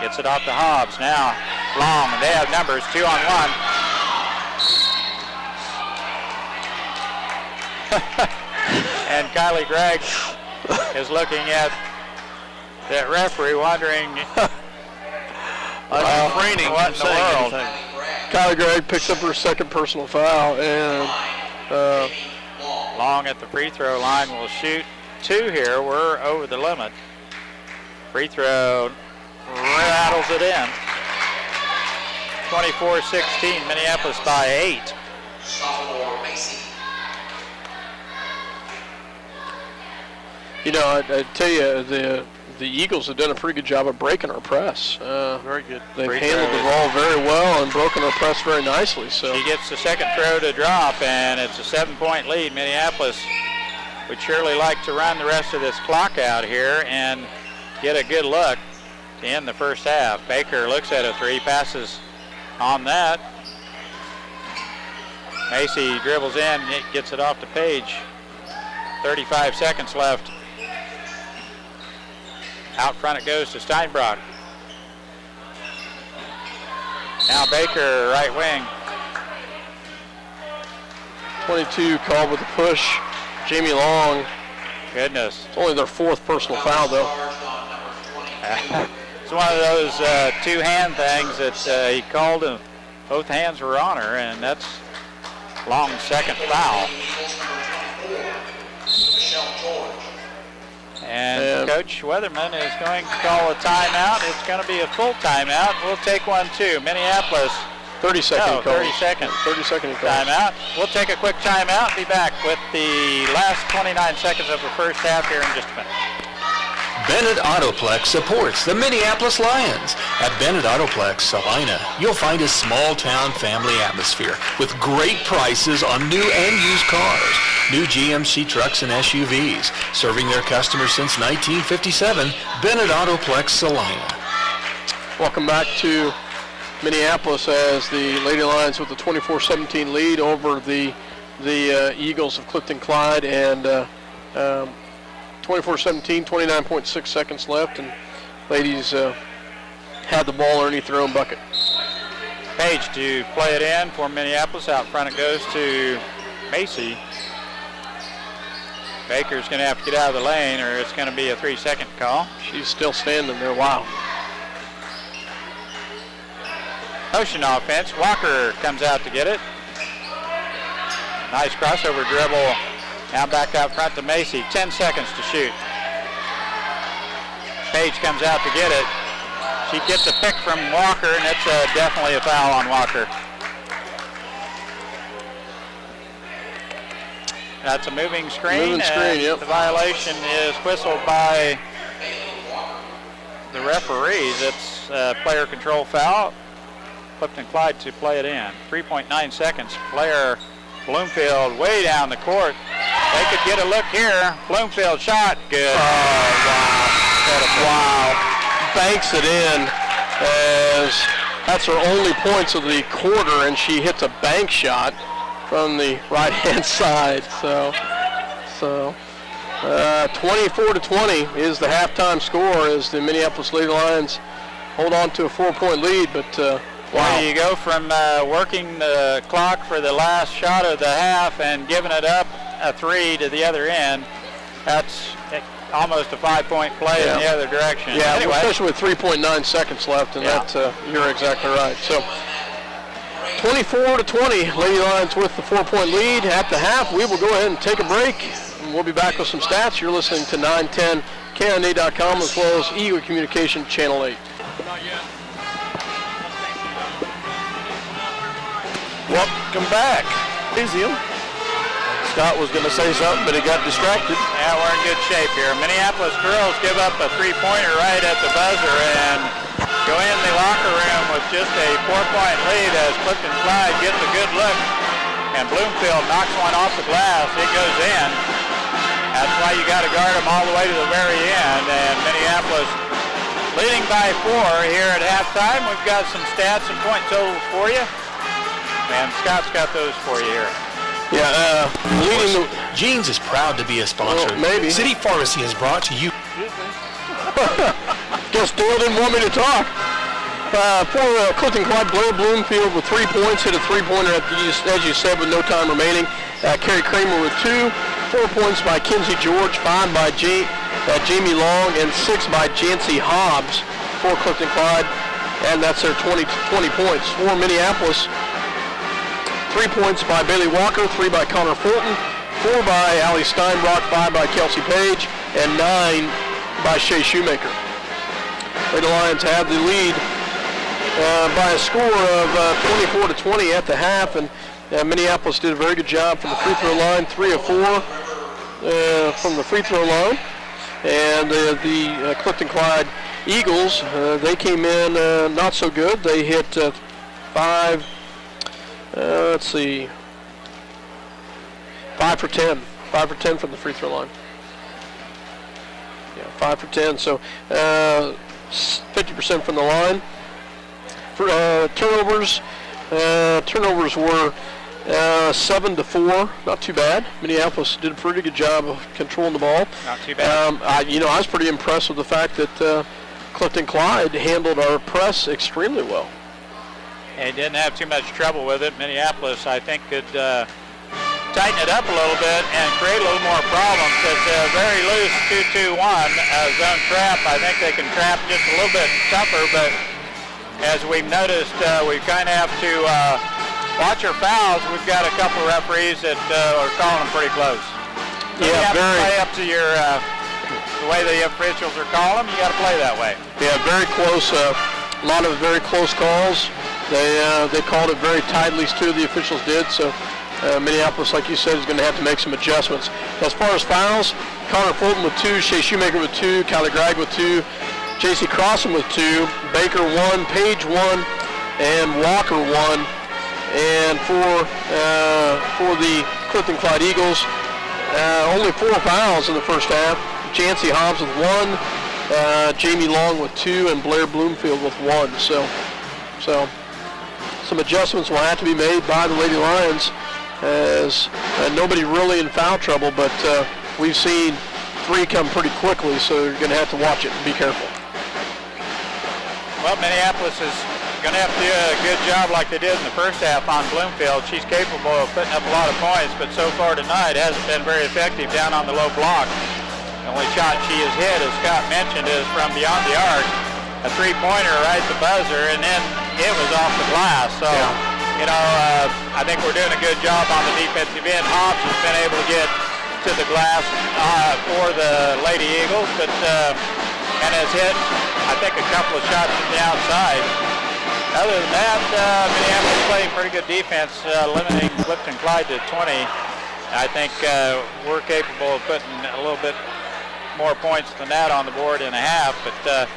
[SPEAKER 2] Gets it off to Hobbs. Now Long, they have numbers, 2-on-1. And Kylie Gregg is looking at that referee wondering what in the world.
[SPEAKER 1] Kylie Gregg picks up her second personal foul, and
[SPEAKER 2] Long at the free throw line will shoot 2 here. We're over the limit. Free throw rattles it in. 24-16, Minneapolis by 8.
[SPEAKER 4] Sophomore Macy.
[SPEAKER 1] you know, I tell you, the Eagles have done a pretty good job of breaking our press.
[SPEAKER 3] Very good.
[SPEAKER 1] They've handled the ball very well and broken our press very nicely. So
[SPEAKER 2] She gets the second throw to drop, and it's a 7-point lead. Minneapolis would surely like to run the rest of this clock out here and get a good look to end the first half. Baker looks at a 3, passes on that. Macy dribbles in, gets it off to Page. 35 seconds left. Out front it goes to Steinbrock. Now Baker, right wing.
[SPEAKER 1] 22 called with a push. Jamie Long.
[SPEAKER 2] Goodness.
[SPEAKER 1] It's only their 4th personal foul, though.
[SPEAKER 2] It's one of those two-hand things that he called, and both hands were on her, and that's Long's second foul. And Coach Weatherman is going to call a timeout. It's going to be a full timeout. We'll take one too. Minneapolis
[SPEAKER 1] 30-second call.
[SPEAKER 2] 30 seconds.
[SPEAKER 1] 30-second call.
[SPEAKER 2] Timeout. We'll take a quick timeout. Be back with the last 29 seconds of the first half here in just a minute.
[SPEAKER 8] Bennett Autoplex supports the Minneapolis Lions. At Bennett Autoplex Salina, you'll find a small-town family atmosphere with great prices on new and used cars. New GMC trucks and SUVs. Serving their customers since 1957, Bennett Autoplex Salina.
[SPEAKER 1] Welcome back to Minneapolis as the Lady Lions with the 24-17 lead over the Eagles of Clifton-Clyde, and 24-17, 29.6 seconds left, and ladies had the ball underneath their own bucket.
[SPEAKER 2] Page to play it in for Minneapolis. Out front it goes to Macy. Baker's going to have to get out of the lane, or it's going to be a 3-second call.
[SPEAKER 1] She's still standing there. Wow.
[SPEAKER 2] Motion offense. Walker comes out to get it. Nice crossover dribble. Now back out front to Macy. 10 seconds to shoot. Page comes out to get it. She gets a pick from Walker, and it's definitely a foul on Walker. That's a moving screen.
[SPEAKER 1] Moving screen, yep.
[SPEAKER 2] The violation is whistled by the referees. It's a player control foul. Clifton-Clyde to play it in. 3.9 seconds. Player Bloomfield way down the court. They could get a look here. Bloomfield shot. Good.
[SPEAKER 1] Wow. Banks it in as that's her only points of the quarter, and she hits a bank shot from the right-hand side. So 24-20 is the halftime score as the Minneapolis Lady Lions hold on to a 4-point lead, but wow.
[SPEAKER 2] You go from working the clock for the last shot of the half and giving it up a 3 to the other end. That's almost a 5-point play in the other direction.
[SPEAKER 1] Yeah,
[SPEAKER 2] anyway.
[SPEAKER 1] Especially with 3.9 seconds left, and that you're exactly right. So 24-20, Lady Lions with the 4-point lead. At the half, we will go ahead and take a break. And we'll be back with some stats. You're listening to 910KNA.com as well as Eagle Communication Channel 8.
[SPEAKER 3] Not yet. Welcome back. Easy. Scott was going to say something, but he got distracted.
[SPEAKER 2] Yeah, we're in good shape here. Minneapolis girls give up a 3-pointer right at the buzzer and go in the locker room with just a 4-point lead as Clifton-Clyde gets a good look. And Bloomfield knocks one off the glass. It goes in. That's why you got to guard them all the way to the very end. And Minneapolis leading by 4 here at halftime. We've got some stats and point totals for you. And Scott's got those for you here.
[SPEAKER 1] Yeah, leading the...
[SPEAKER 8] Jeans is proud to be a sponsor.
[SPEAKER 1] Well, maybe.
[SPEAKER 5] City Pharmacy is brought to you.
[SPEAKER 1] Guess Dale didn't want me to talk. For Clifton-Clyde, Blair Bloomfield with 3 points, hit a 3-pointer, as you said, with no time remaining. Carrie Kramer with 2. 4 points by Kinsey George, 5 by Jamie Long, and 6 by Jancy Hobbs for Clifton-Clyde. And that's their 20 points. For Minneapolis, 3 points by Bailey Walker, 3 by Connor Fulton, 4 by Allie Steinbrock, 5 by Kelsey Page, and 9 by Shea Shoemaker. The Lions have the lead by a score of 24-20 at the half, and Minneapolis did a very good job from the free throw line, 3 of 4 from the free throw line. And the Clifton-Clyde Eagles, they came in not so good. They hit 5 for 10. 5 for 10 from the free throw line. Yeah, 5 for 10. So 50% from the line. For turnovers were 7-4. Not too bad. Minneapolis did a pretty good job of controlling the ball.
[SPEAKER 2] Not too bad.
[SPEAKER 1] I was pretty impressed with the fact that Clifton-Clyde handled our press extremely well.
[SPEAKER 2] They didn't have too much trouble with it. Minneapolis, I think, could tighten it up a little bit and create a little more problems. It's a very loose 2-2-1 zone trap. I think they can trap just a little bit tougher, but as we've noticed, we kind of have to watch our fouls. We've got a couple of referees that are calling them pretty close. So you have to play up to your the way the officials are calling them. You got to play that way.
[SPEAKER 1] Yeah, very close. A lot of very close calls They called it very tight, at least two of the officials did. So Minneapolis, like you said, is going to have to make some adjustments. As far as fouls, Connor Fulton with 2, Shea Shoemaker with 2, Kylie Gregg with 2, J.C. Crossan with 2, Baker 1, Page 1, and Walker 1. And for the Clifton-Clyde Eagles, only 4 fouls in the first half. Jancy Hobbs with 1, Jamie Long with 2, and Blair Bloomfield with 1. So some adjustments will have to be made by the Lady Lions, as nobody really in foul trouble, but we've seen 3 come pretty quickly, so you're going to have to watch it and be careful.
[SPEAKER 2] Well, Minneapolis is going to have to do a good job like they did in the first half on Bloomfield. She's capable of putting up a lot of points, but so far tonight hasn't been very effective down on the low block. The only shot she has hit, as Scott mentioned, is from beyond the arc. A 3-pointer right at the buzzer, and then it was off the glass. So, I think we're doing a good job on the defensive end. Hobbs has been able to get to the glass for the Lady Eagles, but and has hit, I think, a couple of shots from the outside. Other than that, Minneapolis playing pretty good defense, limiting Clifton-Clyde to 20. I think we're capable of putting a little bit more points than that on the board in a half, but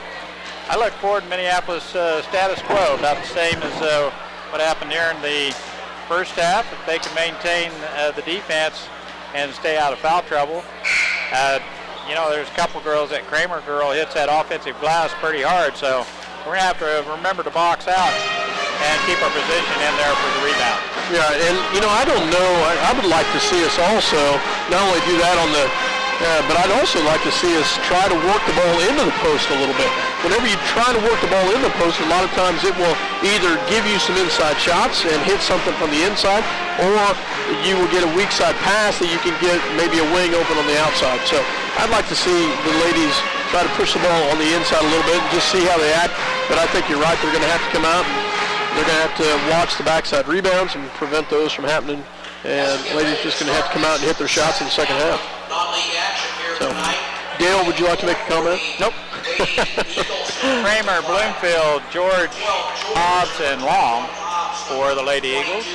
[SPEAKER 2] I look forward to Minneapolis status quo, about the same as what happened here in the first half. If they can maintain the defense and stay out of foul trouble. There's a couple girls. That Kramer girl hits that offensive glass pretty hard, so we're going to have to remember to box out and keep our position in there for the rebound.
[SPEAKER 1] Yeah, and, I don't know. I would like to see us also not only do that on the but I'd also like to see us try to work the ball into the post a little bit. Whenever you try to work the ball in the post, a lot of times it will either give you some inside shots and hit something from the inside, or you will get a weak side pass that you can get maybe a wing open on the outside. So I'd like to see the ladies try to push the ball on the inside a little bit and just see how they act. But I think you're right. They're going to have to come out and they're going to have to watch the backside rebounds and prevent those from happening. And ladies just going to have to come out and hit their shots in the second half. So, Dale, would you like to make a comment?
[SPEAKER 2] Nope. Kramer, Bloomfield, George, Hobbs, and Long for the Lady Eagles.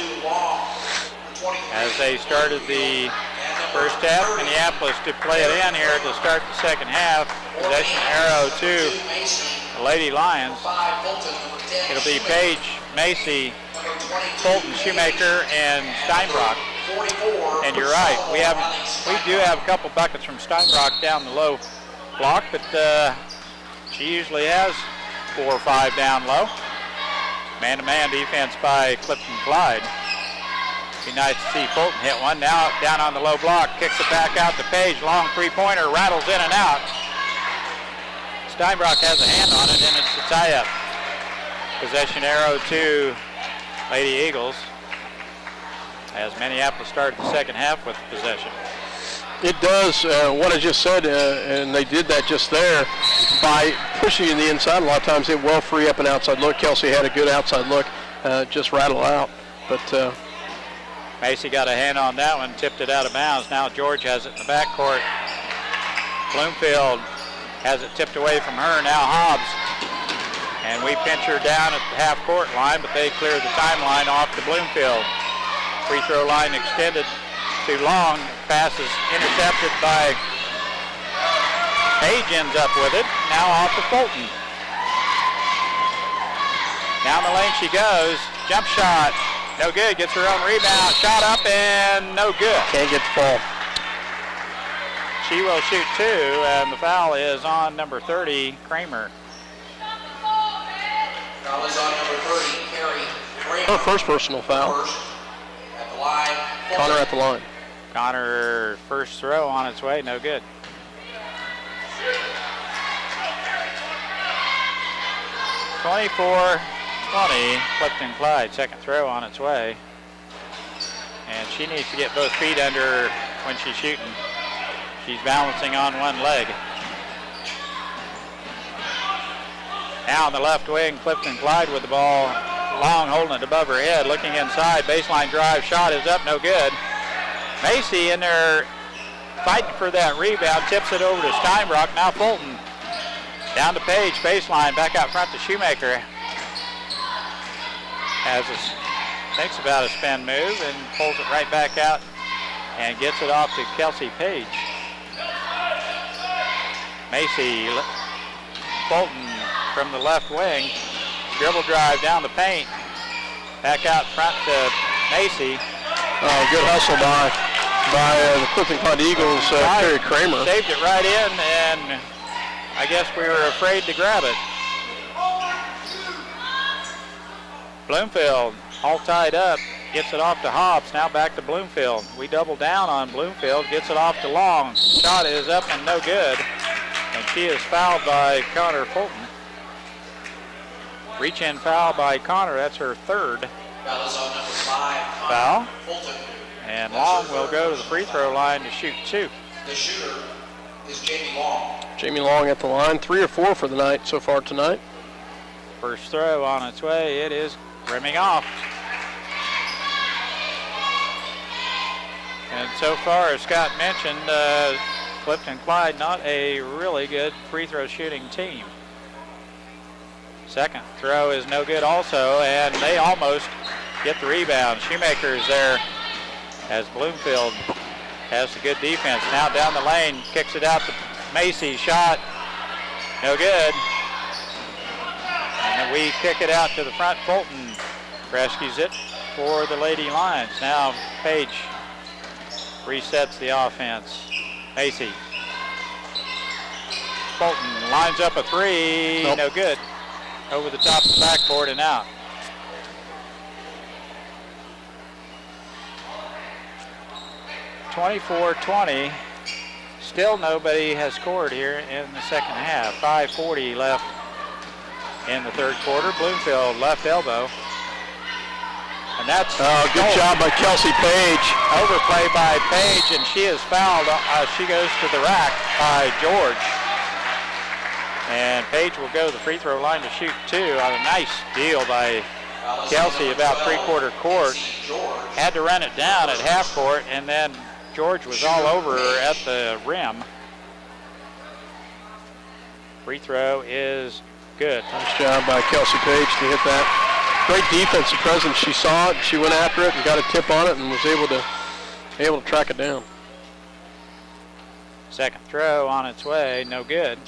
[SPEAKER 2] As they started the first half, Minneapolis to play it in here to start the second half. Possession arrow to the Lady Lions. It'll be Page, Macy, Fulton, Shoemaker, and Steinbrock. And you're right, we do have a couple buckets from Steinbrock down the low block, but she usually has 4 or 5 down low. Man-to-man defense by Clifton-Clyde. Be nice to see Fulton hit one. Now down on the low block, kicks it back out to Page. Long 3-pointer, rattles in and out. Steinbrock has a hand on it, and it's a tie-up. Possession arrow to Lady Eagles, as Minneapolis started the second half with possession.
[SPEAKER 1] It does what I just said, and they did that just there by pushing in the inside. A lot of times it will free up an outside look. Kelsey had a good outside look, just rattle out. But
[SPEAKER 2] Macy got a hand on that one, tipped it out of bounds. Now George has it in the backcourt. Bloomfield has it tipped away from her. Now Hobbs. And we pinch her down at the half-court line, but they clear the timeline off to Bloomfield. Free throw line extended to Long. Pass is intercepted by Page, ends up with it. Now off to Fulton. Down the lane she goes. Jump shot. No good. Gets her own rebound. Shot up and no good.
[SPEAKER 1] Can't get the ball.
[SPEAKER 2] She will shoot 2, and the foul is on number 30, Kramer.
[SPEAKER 4] Foul is on number 30, Carrie Kramer.
[SPEAKER 1] Her first personal foul.
[SPEAKER 4] At the line.
[SPEAKER 1] Connor at the line.
[SPEAKER 2] Connor, first throw on its way, no good. (24-20), Clifton-Clyde, second throw on its way. And she needs to get both feet under her when she's shooting. She's balancing on one leg. Now on the left wing, Clifton-Clyde with the ball. Long holding it above her head, looking inside. Baseline drive, shot is up, no good. Macy in there fighting for that rebound, tips it over to Steinbrock. Now Fulton down to Page, baseline, back out front to Shoemaker. Thinks about a spin move and pulls it right back out and gets it off to Kelsey Page. Macy Fulton from the left wing. Dribble drive down the paint. Back out front to Macy.
[SPEAKER 1] Good hustle by the Clifton-Clyde Eagles, Terry Kramer.
[SPEAKER 2] Saved it right in, and I guess we were afraid to grab it. Bloomfield all tied up, gets it off to Hobbs, now back to Bloomfield. We double down on Bloomfield, gets it off to Long. Shot is up and no good, and she is fouled by Connor Fulton. Reach-in foul by Connor, that's her third foul. And Long will go to the free throw line to shoot 2.
[SPEAKER 4] The shooter is Jamie Long.
[SPEAKER 1] Jamie Long at the line, 3 or 4 for the night so far tonight.
[SPEAKER 2] First throw on its way, it is rimming off. And so far, as Scott mentioned, Clifton-Clyde not a really good free throw shooting team. Second throw is no good also, and they almost get the rebound. Shoemaker's there as Bloomfield has a good defense. Now down the lane, kicks it out to Macy. Shot, no good. And then we kick it out to the front. Fulton rescues it for the Lady Lions. Now Page resets the offense. Macy. Fulton lines up a 3,
[SPEAKER 1] Nope.
[SPEAKER 2] no good. Over the top of the backboard and out. (24-20). Still nobody has scored here in the second half. 5:40 left in the third quarter. Bloomfield left elbow. And that's
[SPEAKER 1] good job by Kelsey Page.
[SPEAKER 2] Overplay by Page, and she is fouled. She goes to the rack by George. And Page will go to the free throw line to shoot 2 on a nice deal by Kelsey about three-quarter court. Had to run it down at half court, and then George was all over her at the rim. Free throw is good.
[SPEAKER 1] Nice job by Kelsey Page to hit that. Great defensive presence. She saw it, she went after it, and got a tip on it, and was able to track it down.
[SPEAKER 2] Second throw on its way, no good.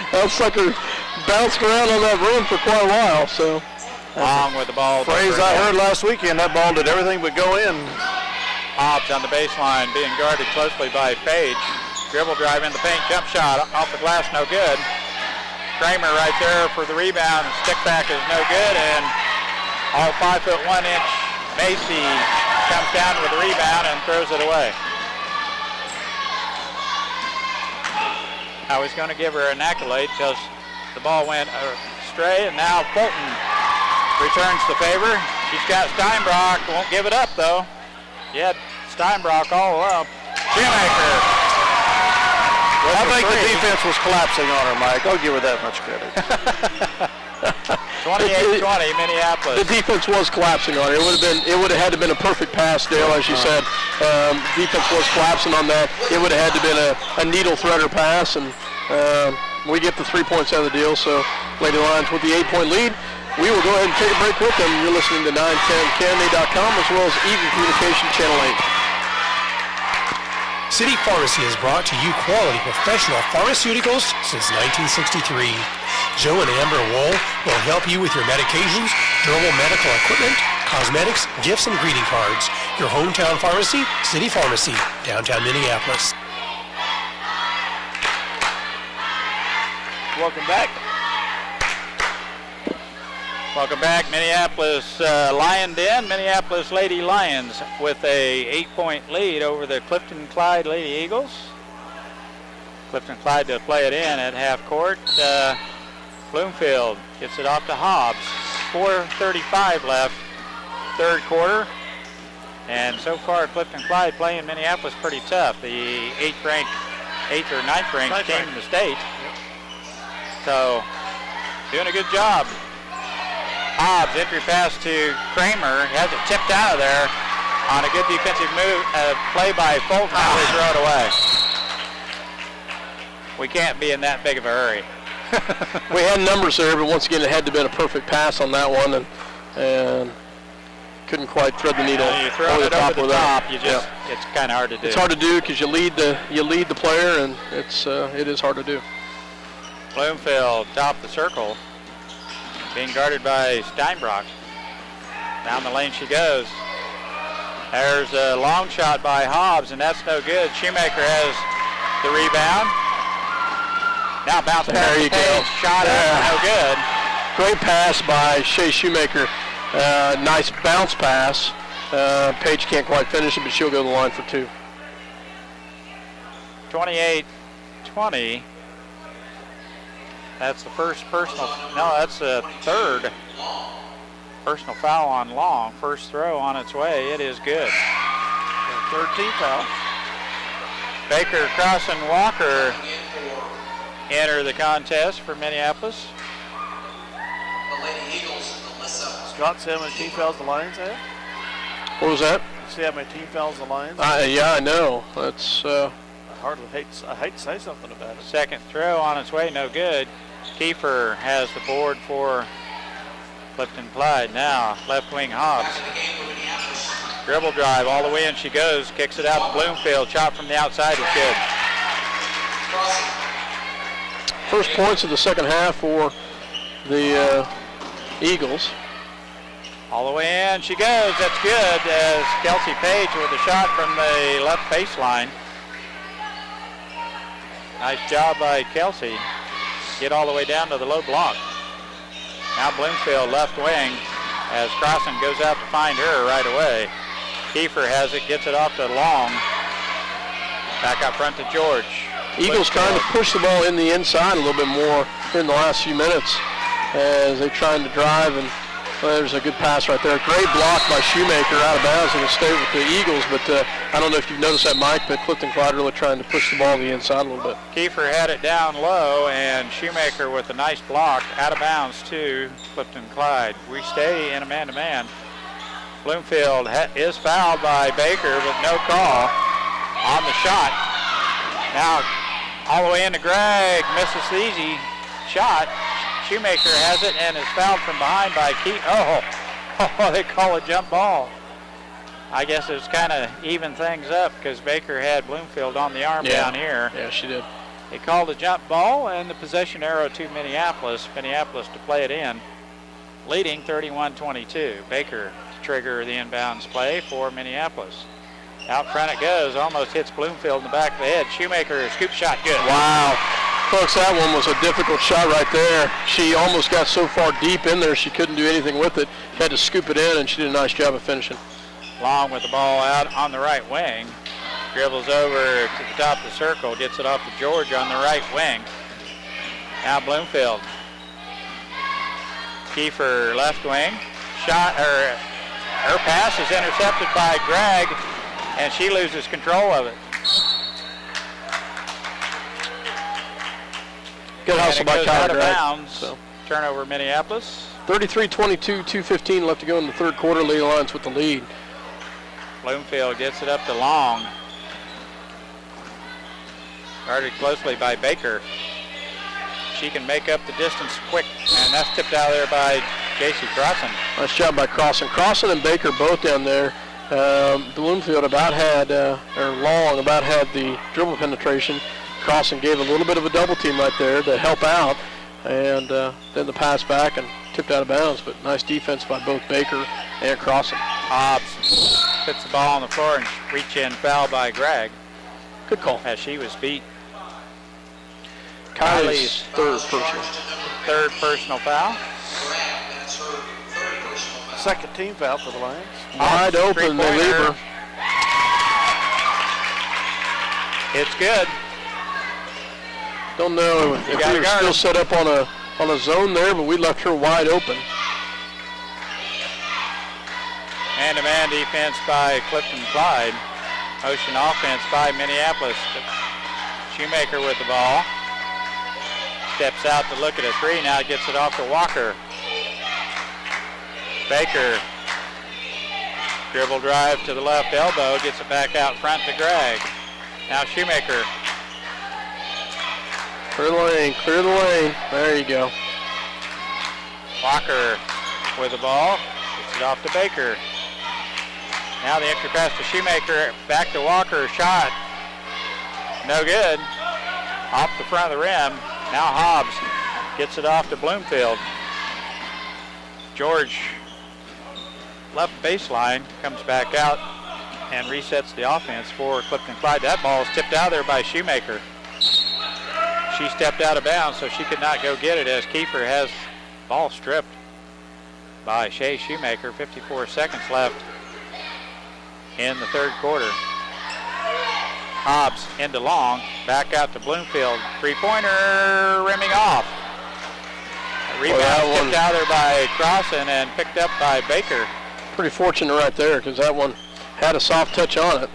[SPEAKER 1] That sucker bounced around on that rim for quite a while, so.
[SPEAKER 2] Long with the ball.
[SPEAKER 3] Phrase I heard last weekend, that ball did everything but go in.
[SPEAKER 2] Hobbs on the baseline, being guarded closely by Page. Dribble drive in the paint, jump shot off the glass, no good. Kramer right there for the rebound. Stick back is no good, and all 5'1" Macy comes down with the rebound and throws it away. I was going to give her an accolade because the ball went astray, and now Fulton returns the favor. She's got Steinbrock, won't give it up though. Yeah, Steinbrock all alone. Shoemaker.
[SPEAKER 3] I think the defense was collapsing on her, Mike. I'll give her that much credit.
[SPEAKER 2] 28-20, Minneapolis.
[SPEAKER 1] The defense was collapsing on her. It would have had to been a perfect pass, Dale, as you said. Defense was collapsing on that. It would have had to been a needle threader pass, and we get the 3 points out of the deal. So Lady Lions with the 8-point lead. We will go ahead and take a break with them. You're listening to 910KMA.com as well as Eaton Communication Channel 8.
[SPEAKER 5] City Pharmacy has brought to you quality professional pharmaceuticals since 1963. Joe and Amber Wool will help you with your medications, durable medical equipment, cosmetics, gifts, and greeting cards. Your hometown pharmacy, City Pharmacy, downtown Minneapolis.
[SPEAKER 3] Welcome back.
[SPEAKER 2] Welcome back, Minneapolis Lion Den. Minneapolis Lady Lions with a 8-point lead over the Clifton-Clyde Lady Eagles. Clifton-Clyde to play it in at half court. Bloomfield gets it off to Hobbs. 4:35 left, third quarter. And so far, Clifton-Clyde playing Minneapolis pretty tough. The 8th or 9th ranked team in the state. So, doing a good job. Hobbs, entry pass to Kramer, has it tipped out of there on a good defensive move, play by Fulton, they throw it away. We can't be in that big of a hurry.
[SPEAKER 1] We had numbers there, but once again, it had to have been a perfect pass on that one, and couldn't quite thread the needle.
[SPEAKER 2] You throw it over the top, it's kind of hard to do.
[SPEAKER 1] It's hard to do because you lead the player, and it is hard to do.
[SPEAKER 2] Bloomfield, top of the circle, being guarded by Steinbrock. Down the lane she goes. There's a long shot by Hobbs, and that's no good. Shoemaker has the rebound. Now bounce pass.
[SPEAKER 1] There you go.
[SPEAKER 2] Shot up, no good.
[SPEAKER 1] Great pass by Shea Shoemaker. Nice bounce pass. Paige can't quite finish it, but she'll go to the line for 2.
[SPEAKER 2] 28-20. That's the first personal. No, that's the third personal foul on Long. First throw on its way. It is good.
[SPEAKER 3] Third team foul.
[SPEAKER 2] Baker, Cross, and Walker enter the contest for Minneapolis.
[SPEAKER 4] The Lady Eagles, Alyssa.
[SPEAKER 3] Scott, see how many team fouls the Lions have?
[SPEAKER 1] What was that?
[SPEAKER 3] See how many team fouls the Lions have?
[SPEAKER 1] Yeah, I know. That's.
[SPEAKER 3] I hate to say something about it.
[SPEAKER 2] Second throw on its way, no good. Kiefer has the board for Clifton-Clyde. Now, left wing Hobbs. Dribble drive all the way in she goes. Kicks it out to Bloomfield. Shot from the outside is good.
[SPEAKER 1] First points of the second half for the Eagles.
[SPEAKER 2] All the way in she goes. That's good as Kelsey Page with a shot from the left baseline. Nice job by Kelsey. Get all the way down to the low block. Now Bloomfield left wing as Crossan goes out to find her right away. Kiefer has it, gets it off to Long. Back up front to George.
[SPEAKER 1] Eagles trying to push the ball in the inside a little bit more in the last few minutes as they're trying to drive, and there's a good pass right there. Great block by Shoemaker out of bounds and a stay with the Eagles, but I don't know if you've noticed that, Mike, but Clifton-Clyde really trying to push the ball to the inside a little bit.
[SPEAKER 2] Kiefer had it down low, and Shoemaker with a nice block out of bounds to Clifton-Clyde. We stay in a man-to-man. Bloomfield is fouled by Baker, but no call on the shot. Now all the way into Gregg, misses the easy shot. Shoemaker has it and is fouled from behind by Oh, they call a jump ball. I guess it's kind of even things up because Baker had Bloomfield on the arm down here.
[SPEAKER 1] Yeah, she did.
[SPEAKER 2] They called a jump ball and the possession arrow to Minneapolis. Minneapolis to play it in, leading 31-22. Baker to trigger the inbounds play for Minneapolis. Out front it goes, almost hits Bloomfield in the back of the head. Shoemaker, scoop shot, good.
[SPEAKER 1] Wow. Folks, that one was a difficult shot right there. She almost got so far deep in there she couldn't do anything with it. She had to scoop it in, and she did a nice job of finishing.
[SPEAKER 2] Long with the ball out on the right wing. Dribbles over to the top of the circle, gets it off to George on the right wing. Now Bloomfield. Kiefer left wing. Her pass is intercepted by Gregg, and she loses control of it.
[SPEAKER 1] Good hustle by Kyle
[SPEAKER 2] out of
[SPEAKER 1] Gregg.
[SPEAKER 2] bounds. Turnover Minneapolis.
[SPEAKER 1] 33-22, 2:15 left to go in the third quarter. Lady Lions with the lead.
[SPEAKER 2] Bloomfield gets it up to Long. Guarded closely by Baker. She can make up the distance quick, and that's tipped out of there by J.C. Crossan.
[SPEAKER 1] Nice job by Crossan. Crossan and Baker both down there. Bloomfield about had the dribble penetration. Crossan gave a little bit of a double team right there to help out, and then the pass back and tipped out of bounds, but nice defense by both Baker and Crossan.
[SPEAKER 2] Hobbs puts the ball on the floor and reach in foul by Gregg.
[SPEAKER 1] Good call.
[SPEAKER 2] As she was beat.
[SPEAKER 1] Kylie's third personal
[SPEAKER 2] foul.
[SPEAKER 3] Second team foul for the Lions.
[SPEAKER 1] Wide open, they leave her.
[SPEAKER 2] It's good.
[SPEAKER 1] Don't know if we were still set up on a zone there, but we left her wide open.
[SPEAKER 2] Man-to-man defense by Clifton-Clyde. Motion offense by Minneapolis. Shoemaker with the ball. Steps out to look at a three. Now gets it off to Walker. Baker. Dribble drive to the left elbow. Gets it back out front to Gregg. Now Shoemaker.
[SPEAKER 1] Clear the lane, clear the lane. There you go.
[SPEAKER 2] Walker with the ball. Gets it off to Baker. Now the entry pass to Shoemaker. Back to Walker. Shot. No good. Off the front of the rim. Now Hobbs gets it off to Bloomfield. George left baseline. Comes back out and resets the offense for Clifton-Clyde. That ball is tipped out of there by Shoemaker. She stepped out of bounds, so she could not go get it as Kiefer has the ball stripped by Shea Shoemaker. 54 seconds left in the third quarter. Hobbs into long, back out to Bloomfield. Three-pointer rimming off. Rebound tipped out there by Crossan and picked up by Baker.
[SPEAKER 1] Pretty fortunate right there because that one had a soft touch on it.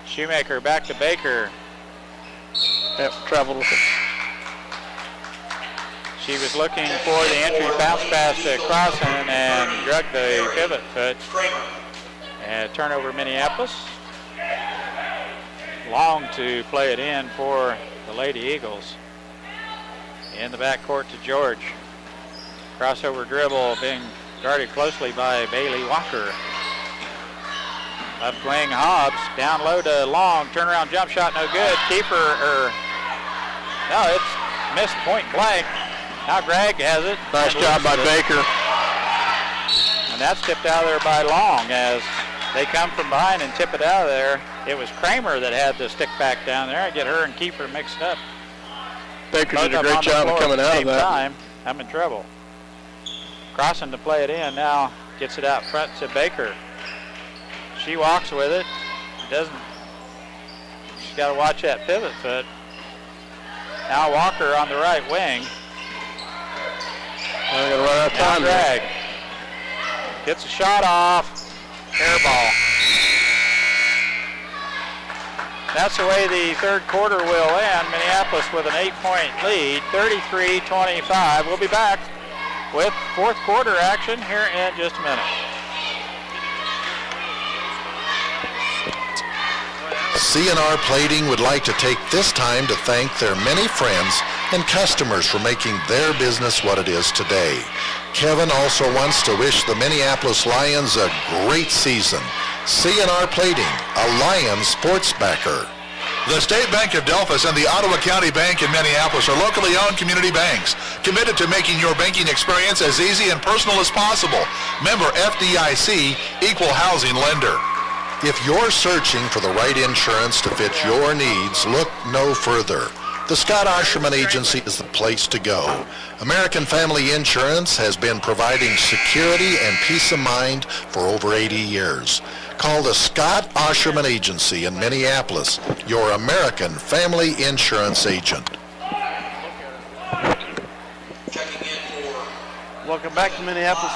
[SPEAKER 2] Shoemaker back to Baker.
[SPEAKER 1] Yep, traveled with it.
[SPEAKER 2] She was looking for the entry bounce pass to Crossan and drug the pivot foot. And turnover Minneapolis. Long to play it in for the Lady Eagles. In the backcourt to George. Crossover dribble being guarded closely by Bailey Walker. Left wing Hobbs, down low to Long, turnaround jump shot, no good. No, it's missed point blank. Now Gregg has it.
[SPEAKER 1] Nice job by Baker.
[SPEAKER 2] And that's tipped out of there by Long as they come from behind and tip it out of there. It was Kramer that had the stick back down there. Get her and Kiefer mixed up.
[SPEAKER 1] Baker did a great job of coming out of that.
[SPEAKER 2] I'm in trouble. Crossing to play it in now. Gets it out front to Baker. She walks with it. She's got to watch that pivot foot. Now Walker on the right wing.
[SPEAKER 1] I'm going to run out of time.
[SPEAKER 2] Drag. Gets a shot off. Air ball. That's the way the third quarter will end. Minneapolis with an 8-point lead, 33-25. We'll be back with fourth quarter action here in just a minute.
[SPEAKER 6] C&R Plating would like to take this time to thank their many friends and customers for making their business what it is today. Kevin also wants to wish the Minneapolis Lions a great season. C&R Plating, a Lions sports backer.
[SPEAKER 7] The State Bank of Delphus and the Ottawa County Bank in Minneapolis are locally owned community banks, committed to making your banking experience as easy and personal as possible. Member FDIC, equal housing lender.
[SPEAKER 6] If you're searching for the right insurance to fit your needs, look no further. The Scott Osherman Agency is the place to go. American Family Insurance has been providing security and peace of mind for over 80 years. Call the Scott Osherman Agency in Minneapolis, your American Family Insurance agent.
[SPEAKER 3] Welcome back to Minneapolis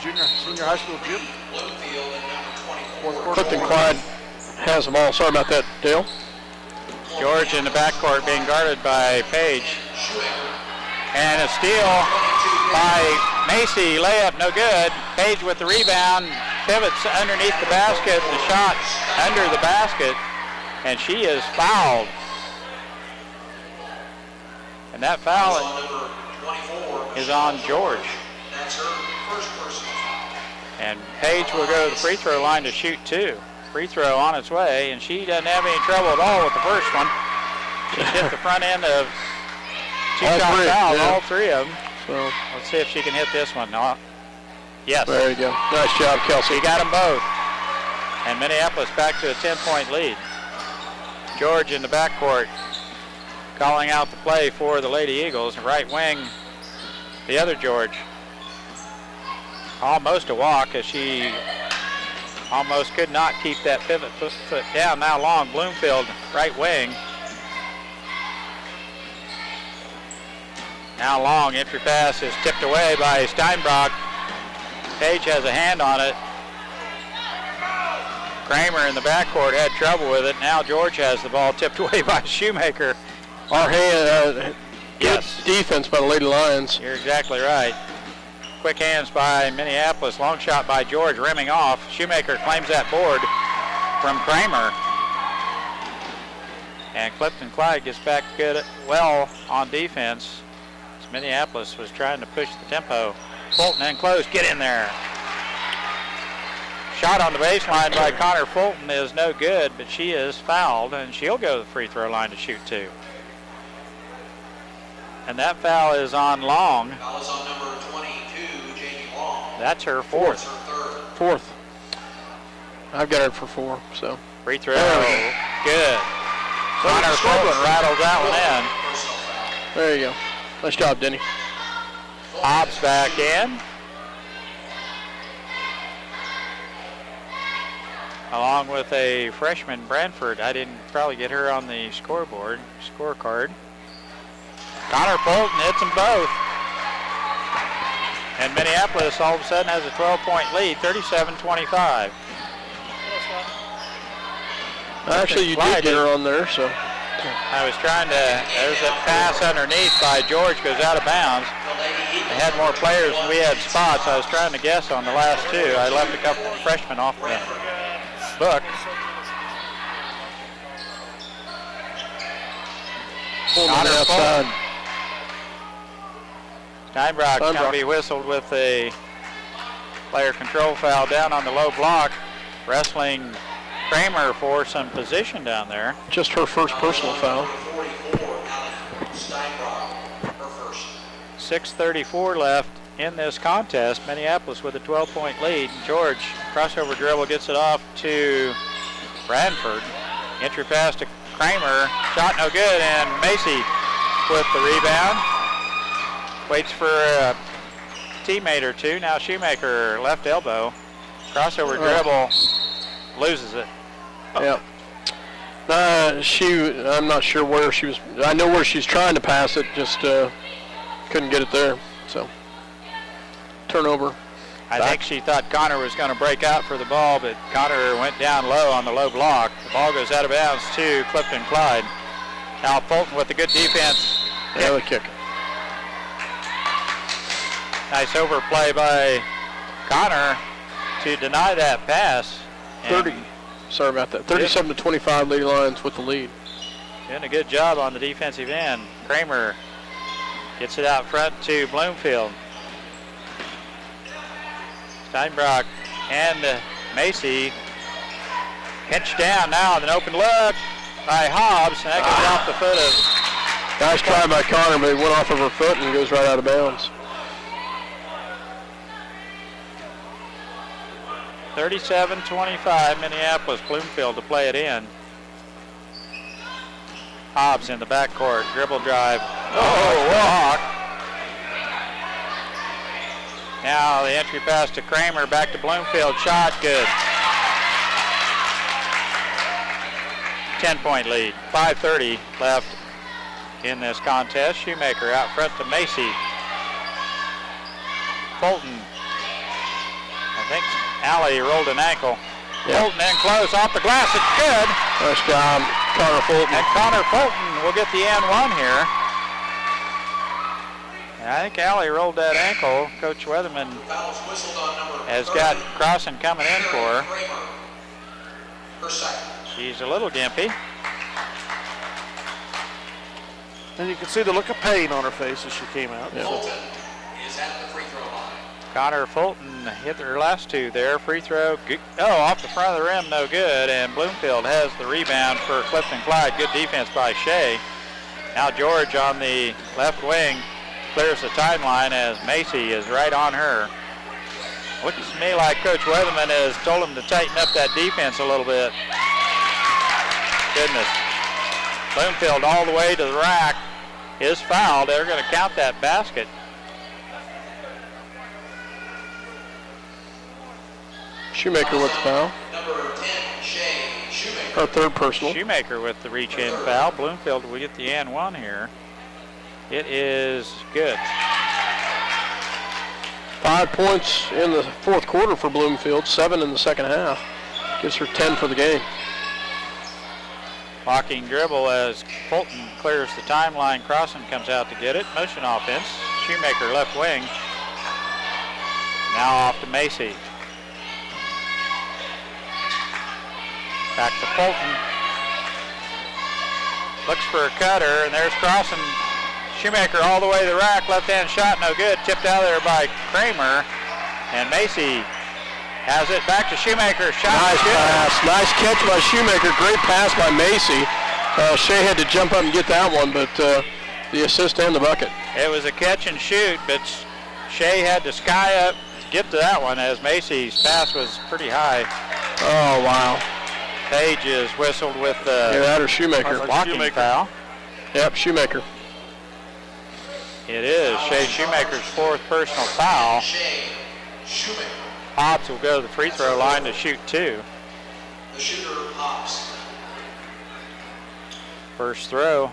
[SPEAKER 3] Senior High School Gym.
[SPEAKER 1] Clifton-Clyde has the ball. Sorry about that, Dale.
[SPEAKER 2] George in the backcourt being guarded by Page. And a steal by Macy. Layup no good. Page with the rebound. Pivots underneath the basket. The shot under the basket. And she is fouled. And that foul is on George. And Page will go to the free throw line to shoot two. Free throw on its way, and she doesn't have any trouble at all with the first one. She hit the front end of two-shot foul, all three of them. So let's see if she can hit this one. No. Yes.
[SPEAKER 1] There you go. Nice job, Kelsey.
[SPEAKER 2] She got them both. And Minneapolis back to a 10-point lead. George in the backcourt calling out the play for the Lady Eagles. Right wing, the other George. Almost a walk as she almost could not keep that pivot foot down. Now Long, Bloomfield, right wing. Now Long, entry pass is tipped away by Steinbrock. Page has a hand on it. Kramer in the backcourt had trouble with it. Now George has the ball tipped away by Shoemaker.
[SPEAKER 1] Our hand, good defense by the Lady Lions.
[SPEAKER 2] You're exactly right. Quick hands by Minneapolis. Long shot by George, rimming off. Shoemaker claims that board from Kramer. And Clifton-Clyde gets back well on defense. As Minneapolis was trying to push the tempo. Fulton in close, get in there. Shot on the baseline by Connor Fulton is no good, but she is fouled, and she'll go to the free throw line to shoot 2. And that foul is on Long.
[SPEAKER 4] Foul is on number 22, Jamie Long.
[SPEAKER 2] That's her 4th.
[SPEAKER 1] Fourth. I've got her for 4, so.
[SPEAKER 2] Free throw, good. Connor Fulton rattles that one in.
[SPEAKER 1] There you go. Nice job, Denny.
[SPEAKER 2] Hobbs back in. Along with a freshman, Branford. I didn't probably get her on the scorecard. Connor Fulton hits them both. And Minneapolis all of a sudden has a 12-point lead, 37-25.
[SPEAKER 1] Actually, you did get her on there, so.
[SPEAKER 2] I was trying to, there's a pass underneath by George, goes out of bounds. They had more players than we had spots. I was trying to guess on the last 2. I left a couple of freshmen off the book.
[SPEAKER 1] Connor outside.
[SPEAKER 2] Steinbrock going to be whistled with a player control foul down on the low block. Wrestling Kramer for some position down there.
[SPEAKER 1] Just her first personal foul.
[SPEAKER 2] 6:34 left in this contest. Minneapolis with a 12-point lead. George, crossover dribble, gets it off to Branford. Entry pass to Kramer. Shot no good, and Macy with the rebound. Waits for a teammate or two. Now Shoemaker, left elbow. Crossover dribble, loses it.
[SPEAKER 1] Yeah. I'm not sure where she was. I know where she's trying to pass it, just couldn't get it there. So, turnover.
[SPEAKER 2] I think she thought Connor was going to break out for the ball, but Connor went down low on the low block. The ball goes out of bounds to Clifton-Clyde. Now Fulton with the good defense.
[SPEAKER 1] Yeah, the kick.
[SPEAKER 2] Nice overplay by Connor to deny that pass.
[SPEAKER 1] 30. Sorry about that. 37-25, Lady Lions with the lead.
[SPEAKER 2] Doing a good job on the defensive end. Kramer gets it out front to Bloomfield. Steinbrock and Macy pinched down now with an open look by Hobbs, and that goes off the foot of...
[SPEAKER 1] Nice try by Connor, but it went off of her foot and goes right out of bounds.
[SPEAKER 2] 37-25, Minneapolis. Bloomfield to play it in. Hobbs in the backcourt, dribble drive. Walk. Now the entry pass to Kramer, back to Bloomfield, shot good. 10-point lead, 5:30 left in this contest. Shoemaker out front to Macy. Fulton, I think Allie rolled an ankle. Yep. Fulton in close, off the glass, it's good.
[SPEAKER 1] Nice job, Connor Fulton.
[SPEAKER 2] And Connor Fulton will get the and one here. And I think Allie rolled that ankle. Coach Weatherman has got Crossan coming in for her. She's a little gimpy.
[SPEAKER 3] And you can see the look of pain on her face as she came out.
[SPEAKER 1] Yeah.
[SPEAKER 3] So.
[SPEAKER 2] Connor Fulton hit her last 2 there. Free throw, off the front of the rim, no good. And Bloomfield has the rebound for Clifton-Clyde. Good defense by Shea. Now George on the left wing clears the timeline as Macy is right on her. Looks to me like Coach Weatherman has told him to tighten up that defense a little bit. Goodness. Bloomfield all the way to the rack is fouled. They're going to count that basket.
[SPEAKER 1] Shoemaker with the foul.
[SPEAKER 4] Number 10, Shoemaker.
[SPEAKER 1] Our third personal.
[SPEAKER 2] Shoemaker with the reach-in foul. Bloomfield will get the and one here. It is good.
[SPEAKER 1] 5 points in the fourth quarter for Bloomfield, 7 in the second half. Gives her 10 for the game.
[SPEAKER 2] Walking dribble as Fulton clears the timeline. Crossan comes out to get it. Motion offense. Shoemaker left wing. Now off to Macy. Back to Fulton. Looks for a cutter, and there's Crossing. Shoemaker all the way to the rack. Left-hand shot, no good. Tipped out of there by Kramer. And Macy has it back to Shoemaker. Shot
[SPEAKER 1] nice
[SPEAKER 2] good.
[SPEAKER 1] pass. Nice catch by Shoemaker. Great pass by Macy. Shea had to jump up and get that one, but the assist and the bucket.
[SPEAKER 2] It was a catch and shoot, but Shea had to sky up to get to that one as Macy's pass was pretty high.
[SPEAKER 1] Oh, wow.
[SPEAKER 2] Page is whistled with the
[SPEAKER 1] that or Shoemaker.
[SPEAKER 2] blocking foul.
[SPEAKER 1] Yep, Shoemaker.
[SPEAKER 2] It is Shea Shoemaker's 4th personal foul. Hobbs will go to the free throw line to shoot 2.
[SPEAKER 4] The shooter, Hobbs.
[SPEAKER 2] First throw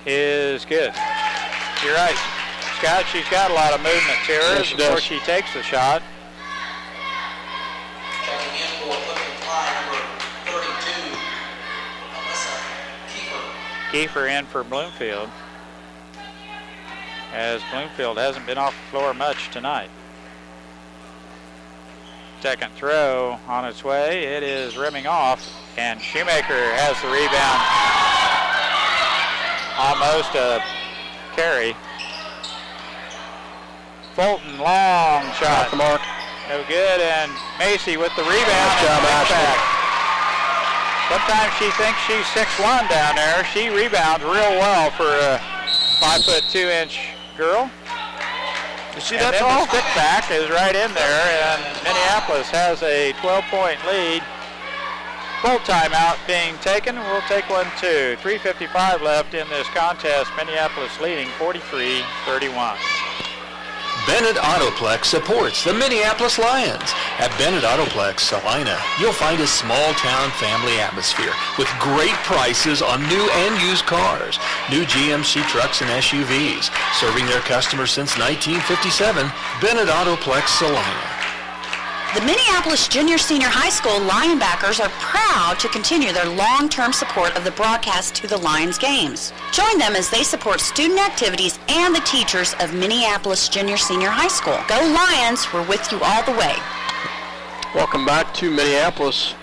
[SPEAKER 2] is good. You're right, Scott. She's got a lot of movement to her
[SPEAKER 1] Yes, she
[SPEAKER 2] before
[SPEAKER 1] does.
[SPEAKER 2] she takes the shot.
[SPEAKER 4] Checking in for Clifton-Clyde, number 32, Alyssa Kiefer.
[SPEAKER 2] Kiefer in for Bloomfield, as Bloomfield hasn't been off the floor much tonight. Second throw on its way. It is rimming off, and Shoemaker has the rebound. Almost a carry. Fulton, long shot.
[SPEAKER 1] Off the mark.
[SPEAKER 2] No good, and Macy with the rebound.
[SPEAKER 1] Nice job,
[SPEAKER 2] and
[SPEAKER 1] Ashley.
[SPEAKER 2] back. Sometimes she thinks she's 6'1" down there. She rebounds real well for a 5'2" girl.
[SPEAKER 3] You see
[SPEAKER 2] And
[SPEAKER 3] that
[SPEAKER 2] then
[SPEAKER 3] tall?
[SPEAKER 2] the stick back is right in there, and Minneapolis has a 12-point lead. Full timeout being taken. We'll take one too. 3:55 left in this contest. Minneapolis leading 43-31.
[SPEAKER 8] Bennett Autoplex supports the Minneapolis Lions. At Bennett Autoplex, Salina, you'll find a small-town family atmosphere with great prices on new and used cars, new GMC trucks and SUVs. Serving their customers since 1957, Bennett Autoplex, Salina.
[SPEAKER 9] The Minneapolis Junior-Senior High School Lionbackers are proud to continue their long-term support of the broadcast to the Lions games. Join them as they support student activities and the teachers of Minneapolis Junior-Senior High School. Go Lions, we're with you all the way.
[SPEAKER 1] Welcome back to Minneapolis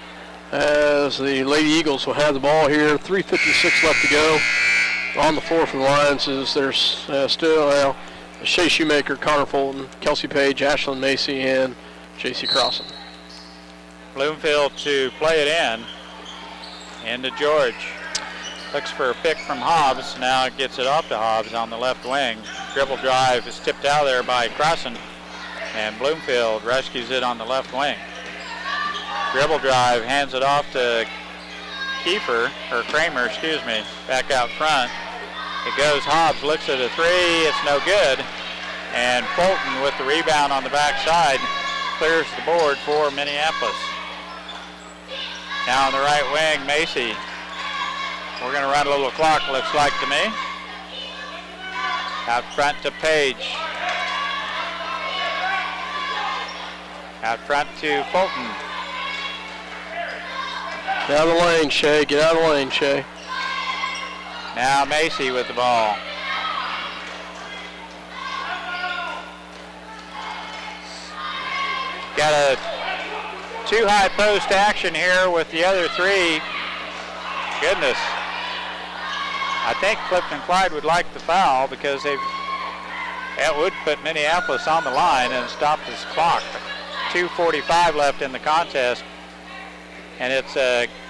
[SPEAKER 1] as the Lady Eagles will have the ball here. 3:56 left to go. On the floor for the Lions is there's still Shea Shoemaker, Connor Fulton, Kelsey Page, Ashlyn Macy, and J.C. Crossan.
[SPEAKER 2] Bloomfield to play it in. Into George. Looks for a pick from Hobbs. Now gets it off to Hobbs on the left wing. Dribble drive is tipped out there by Crossan. And Bloomfield rescues it on the left wing. Dribble drive, hands it off to Kramer, back out front. It goes Hobbs, looks at a three, it's no good. And Fulton with the rebound on the backside clears the board for Minneapolis. Now on the right wing, Macy. We're going to run a little clock, looks like to me. Out front to Page. Out front to Fulton.
[SPEAKER 1] Get out of the lane, Shea. Get out of the lane, Shea.
[SPEAKER 2] Now Macy with the ball. Got a two high post action here with the other three. Goodness. I think Clifton-Clyde would like the foul because that would put Minneapolis on the line and stop this clock. 2:45 left in the contest. And it's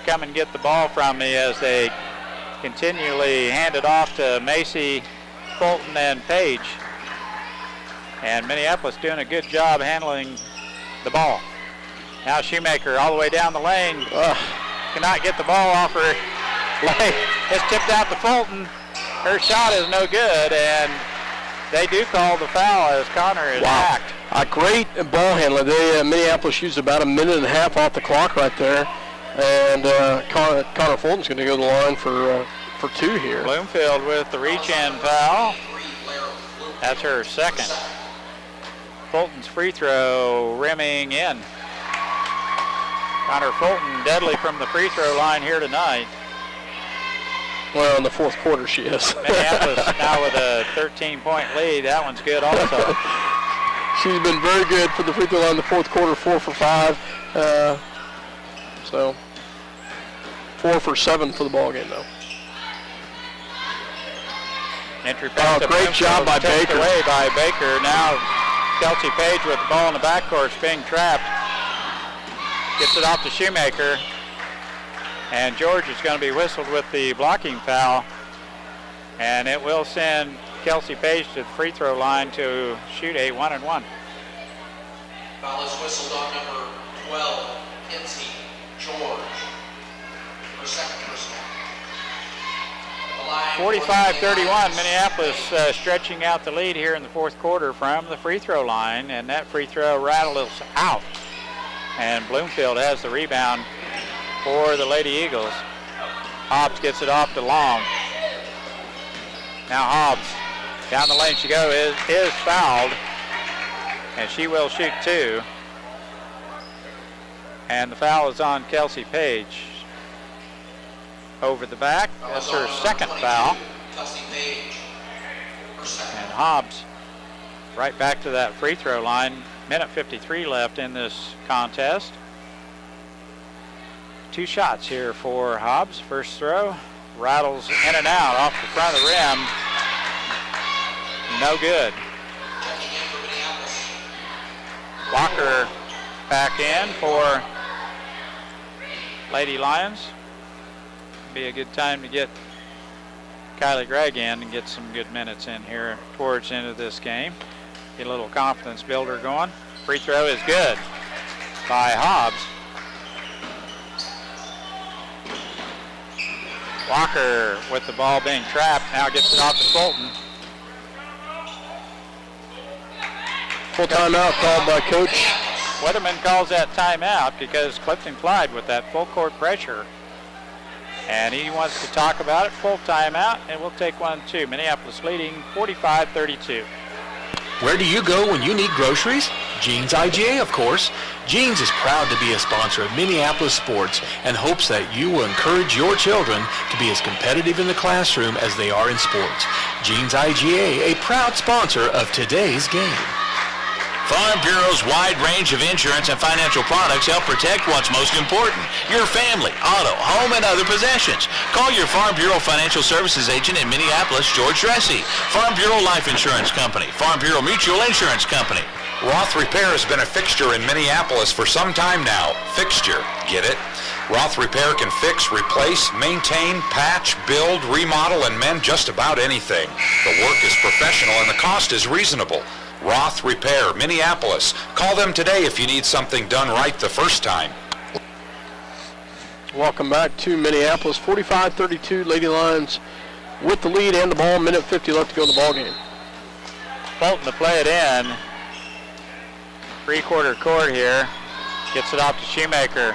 [SPEAKER 2] come and get the ball from me as they continually hand it off to Macy, Fulton, and Page. And Minneapolis doing a good job handling the ball. Now Shoemaker all the way down the lane. Cannot get the ball off her leg. It's tipped out to Fulton. Her shot is no good, and they do call the foul as Connor is hacked.
[SPEAKER 1] A great ball handler. Minneapolis used about a minute and a half off the clock right there. And Connor Fulton's going to go to the line for two here.
[SPEAKER 2] Bloomfield with the reach-in foul. That's her second. Fulton's free throw rimming in. Connor Fulton deadly from the free throw line here tonight.
[SPEAKER 1] Well, in the fourth quarter she is.
[SPEAKER 2] Minneapolis now with a 13-point lead. That one's good also.
[SPEAKER 1] She's been very good for the free throw line in the fourth quarter, 4 for 5. So 4 for 7 for the ball game, though.
[SPEAKER 2] Entry pass to
[SPEAKER 1] great job by
[SPEAKER 2] tipped
[SPEAKER 1] Baker.
[SPEAKER 2] away by Baker. Now Kelsey Page with the ball in the backcourt being trapped. Gets it off to Shoemaker. And George is going to be whistled with the blocking foul. And it will send Kelsey Page to the free throw line to shoot a 1-and-1.
[SPEAKER 4] Foul is whistled on number 12, Kinsey George. For second personal. 45-31,
[SPEAKER 2] Minneapolis stretching out the lead here in the fourth quarter from the free throw line, and that free throw rattles out. And Bloomfield has the rebound for the Lady Eagles. Hobbs gets it off to Long. Now Hobbs, down the lane she goes, is fouled, and she will shoot 2. And the foul is on Kelsey Page. Over the back, that's her second foul. And Hobbs right back to that free throw line. Minute 53 left in this contest. 2 shots here for Hobbs. First throw, rattles in and out off the front of the rim. No good. Walker back in for Lady Lions. Be a good time to get Kylie Gregg in and get some good minutes in here towards the end of this game. Get a little confidence builder going. Free throw is good by Hobbs. Walker with the ball being trapped, now gets it off to Fulton.
[SPEAKER 1] Full timeout called by Coach.
[SPEAKER 2] Weatherman calls that timeout because Clifton-Clyde with that full court pressure. And he wants to talk about it. Full timeout, and we'll take 1-2. Minneapolis leading 45-32.
[SPEAKER 8] Where do you go when you need groceries? Jeans IGA, of course. Jeans is proud to be a sponsor of Minneapolis sports and hopes that you will encourage your children to be as competitive in the classroom as they are in sports. Jeans IGA, a proud sponsor of today's game.
[SPEAKER 10] Farm Bureau's wide range of insurance and financial products help protect what's most important, your family, auto, home, and other possessions. Call your Farm Bureau Financial Services agent in Minneapolis, George Dressy. Farm Bureau Life Insurance Company, Farm Bureau Mutual Insurance Company.
[SPEAKER 11] Roth Repair has been a fixture in Minneapolis for some time now. Fixture, get it? Roth Repair can fix, replace, maintain, patch, build, remodel, and mend just about anything. The work is professional and the cost is reasonable. Roth Repair, Minneapolis. Call them today if you need something done right the first time.
[SPEAKER 1] Welcome back to Minneapolis. 45-32, Lady Lions with the lead and the ball. Minute 50 left to go in the ball game.
[SPEAKER 2] Fulton to play it in. Three-quarter court here. Gets it off to Shoemaker.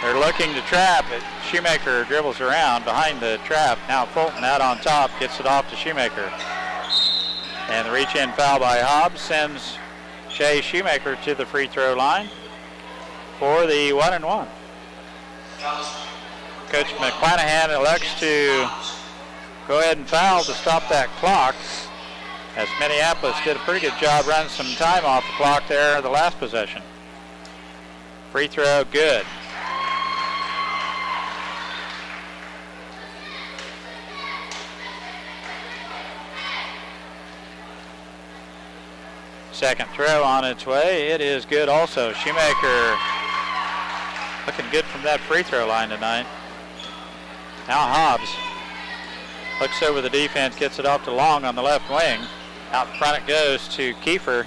[SPEAKER 2] They're looking to trap it. Shoemaker dribbles around behind the trap. Now Fulton out on top, gets it off to Shoemaker. And the reach-in foul by Hobbs sends Shay Shoemaker to the free throw line for the 1-and-1. Coach McClanahan elects to go ahead and foul to stop that clock, as Minneapolis did a pretty good job running some time off the clock there the last possession. Free throw good. Second throw on its way. It is good also. Shoemaker looking good from that free throw line tonight. Now Hobbs looks over the defense, gets it off to Long on the left wing. Out front it goes to Kiefer.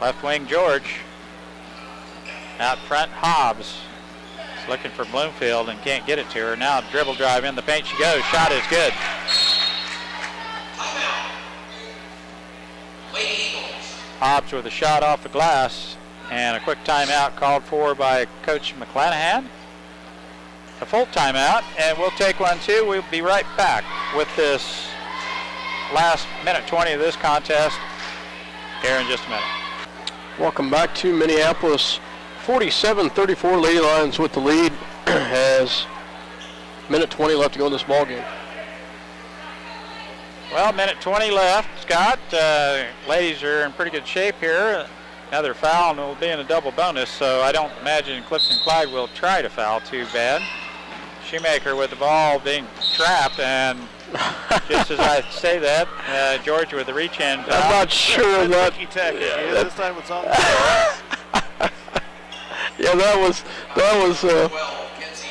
[SPEAKER 2] Left wing George. Out front Hobbs. Is looking for Bloomfield and can't get it to her. Now dribble drive in the paint she goes. Shot is good. Hobbs with a shot off the glass, and a quick timeout called for by Coach McClanahan. A full timeout, and we'll take 1-2. We'll be right back with this last minute 20 of this contest here in just a minute.
[SPEAKER 1] Welcome back to Minneapolis. 47-34, Lady Lions with the lead. Has minute 20 left to go in this ball game.
[SPEAKER 2] Well, minute 20 left, Scott. Ladies are in pretty good shape here. another foul, and it will be in a double bonus, so I don't imagine Clifton-Clyde will try to foul too bad. Shoemaker with the ball being trapped, and just as I say that, George with the reach-in foul.
[SPEAKER 1] I'm not sure that.
[SPEAKER 3] This time it's on.
[SPEAKER 1] Yeah, that was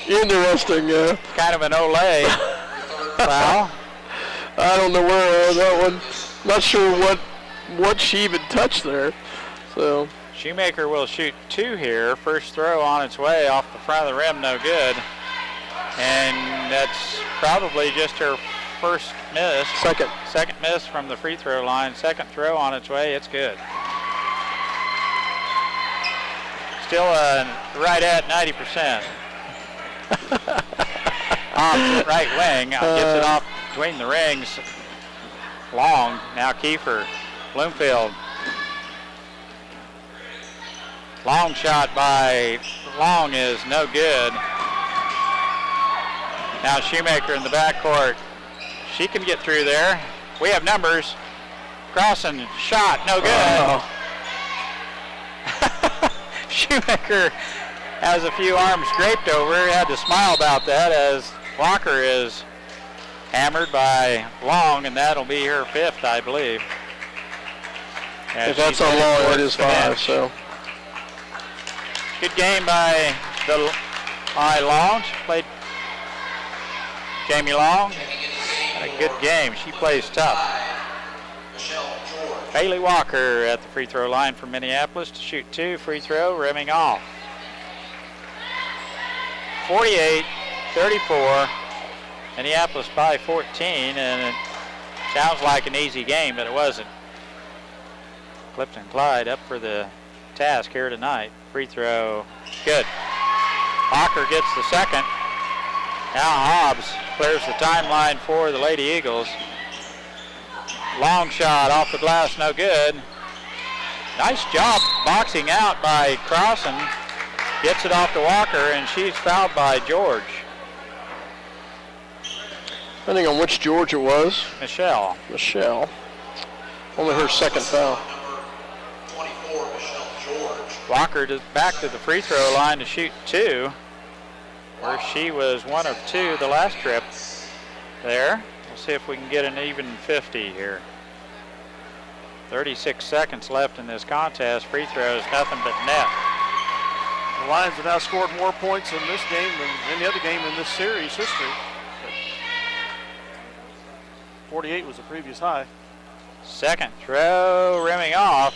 [SPEAKER 1] interesting.
[SPEAKER 2] Kind of an Olay foul.
[SPEAKER 1] I don't know where that one. Not sure what she even touched there. So
[SPEAKER 2] Shoemaker will shoot 2 here. First throw on its way off the front of the rim, no good. And that's probably just her first miss. Second miss from the free throw line. Second throw on its way, it's good. Still right at 90%. On right wing, gets it off between the rings. Long, now Kiefer. Bloomfield. Long shot by Long is no good. Now Shoemaker in the backcourt. She can get through there. We have numbers. Crossing shot, no good. Shoemaker has a few arms scraped over. He had to smile about that as Walker is hammered by Long, and that'll be her 5th, I believe.
[SPEAKER 1] If that's on Long, it is 5. So
[SPEAKER 2] good game by Long. She played Jamie Long. Had a good game. She plays tough. Bailey Walker at the free throw line for Minneapolis to shoot 2. Free throw, rimming off. 48-34. Minneapolis by 14, and it sounds like an easy game, but it wasn't. Clifton-Clyde up for the task here tonight. Free throw, good. Walker gets the second. Now Hobbs clears the timeline for the Lady Eagles. Long shot off the glass, no good. Nice job boxing out by Crossan. Gets it off to Walker, and she's fouled by George.
[SPEAKER 1] Depending on which George it was.
[SPEAKER 2] Michelle.
[SPEAKER 1] Only her second foul.
[SPEAKER 2] Walker back to the free throw line to shoot 2, where she was 1 of 2 the last trip there. We'll see if we can get an even 50 here. 36 seconds left in this contest. Free throws, nothing but net.
[SPEAKER 3] The Lions have now scored more points in this game than any other game in this series history. 48 was the previous high.
[SPEAKER 2] Second throw, rimming off.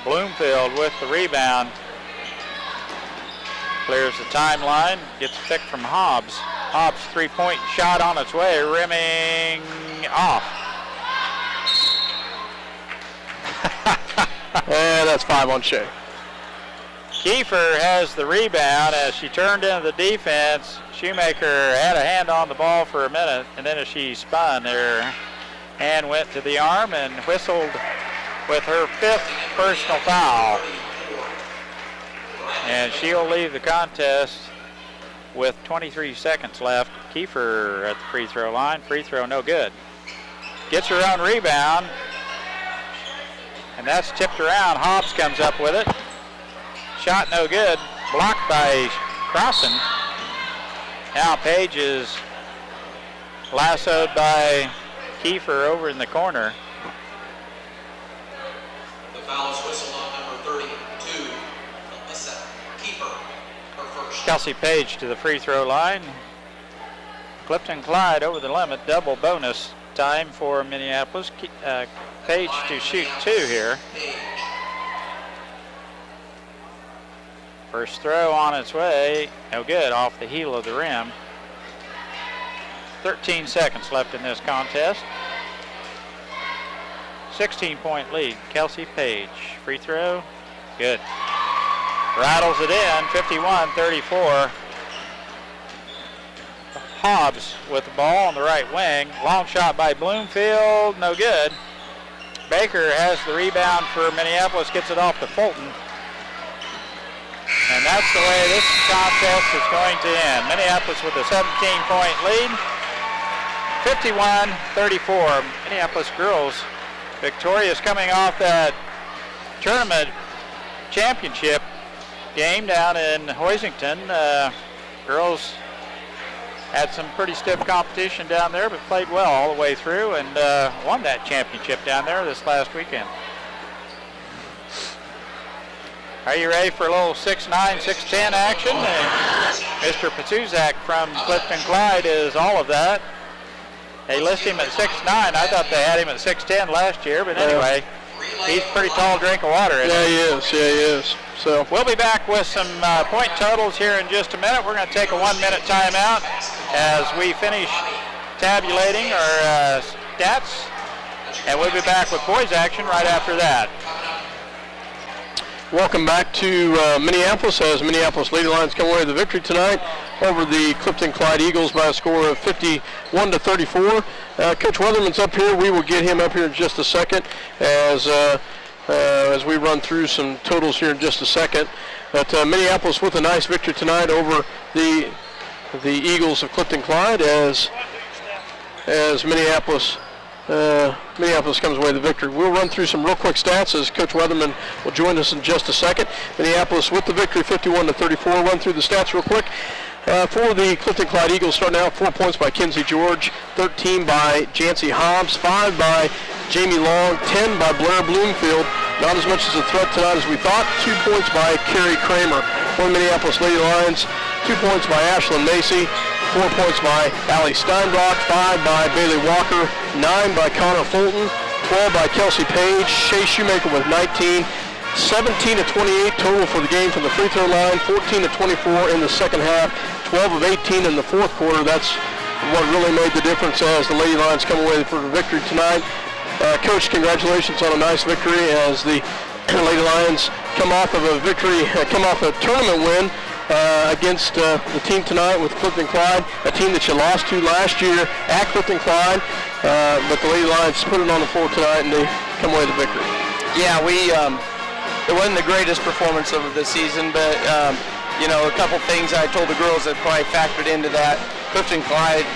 [SPEAKER 2] Bloomfield with the rebound. Clears the timeline, gets picked from Hobbs. Hobbs' 3-point shot on its way, rimming off.
[SPEAKER 1] And that's 5 on Shea.
[SPEAKER 2] Kiefer has the rebound as she turned into the defense. Shoemaker had a hand on the ball for a minute, and then as she spun, her hand went to the arm and whistled with her 5th personal foul. And she'll leave the contest with 23 seconds left. Kiefer at the free throw line. Free throw no good. Gets her own rebound. And that's tipped around. Hobbs comes up with it. Shot no good. Blocked by Crossan. Now Page is lassoed by Kiefer over in the corner.
[SPEAKER 4] The foul is whistled on number 32, Alyssa Kiefer, her first.
[SPEAKER 2] Kelsey Page to the free throw line. Clifton-Clyde over the limit. Double bonus time for Minneapolis. Page to shoot 2 here. First throw on its way. No good, off the heel of the rim. 13 seconds left in this contest. 16-point lead, Kelsey Page. Free throw, good. Rattles it in, 51-34. Hobbs with the ball on the right wing. Long shot by Bloomfield, no good. Baker has the rebound for Minneapolis, gets it off to Fulton. And that's the way this contest is going to end. Minneapolis with a 17-point lead. 51-34. Minneapolis girls victorious coming off that tournament championship game down in Hoisington. Girls had some pretty stiff competition down there, but played well all the way through and won that championship down there this last weekend. Are you ready for a little 6'9", 6'10" action? And Mr. Patuzak from Clifton-Clyde is all of that. They list him at 6'9". I thought they had him at 6'10" last year, but anyway, he's a pretty tall drink of water.
[SPEAKER 1] Yeah, he is. So
[SPEAKER 2] we'll be back with some point totals here in just a minute. We're going to take a 1-minute timeout as we finish tabulating our stats, and we'll be back with boys action right after that.
[SPEAKER 1] Welcome back to Minneapolis as Minneapolis Lady Lions come away with the victory tonight over the Clifton-Clyde Eagles by a score of 51-34. Coach Weatherman's up here. We will get him up here in just a second as we run through some totals here in just a second. But Minneapolis with a nice victory tonight over the Eagles of Clifton-Clyde as Minneapolis comes away with the victory. We'll run through some real quick stats as Coach Weatherman will join us in just a second. Minneapolis with the victory, 51-34. Run through the stats real quick. For the Clifton-Clyde Eagles, starting out 4 points by Kinsey George, 13 by Jancy Hobbs, 5 by Jamie Long, 10 by Blair Bloomfield. Not as much as a threat tonight as we thought. 2 points by Carrie Kramer. For the Minneapolis Lady Lions, 2 points by Ashlyn Macy, 4 points by Allie Steinbrock, 5 by Bailey Walker, 9 by Connor Fulton, 12 by Kelsey Page, Shay Shoemaker with 19, 17-28 total for the game from the free throw line, 14-24 in the second half, 12 of 18 in the fourth quarter. That's what really made the difference as the Lady Lions come away for the victory tonight. Coach, congratulations on a nice victory as the Lady Lions come off of a victory, come off a tournament win against the team tonight with Clifton-Clyde, a team that you lost to last year at Clifton-Clyde, but the Lady Lions put it on the floor tonight and they come away with the victory.
[SPEAKER 12] Yeah, it wasn't the greatest performance of the season, but a couple things I told the girls that probably factored into that. Clifton-Clyde,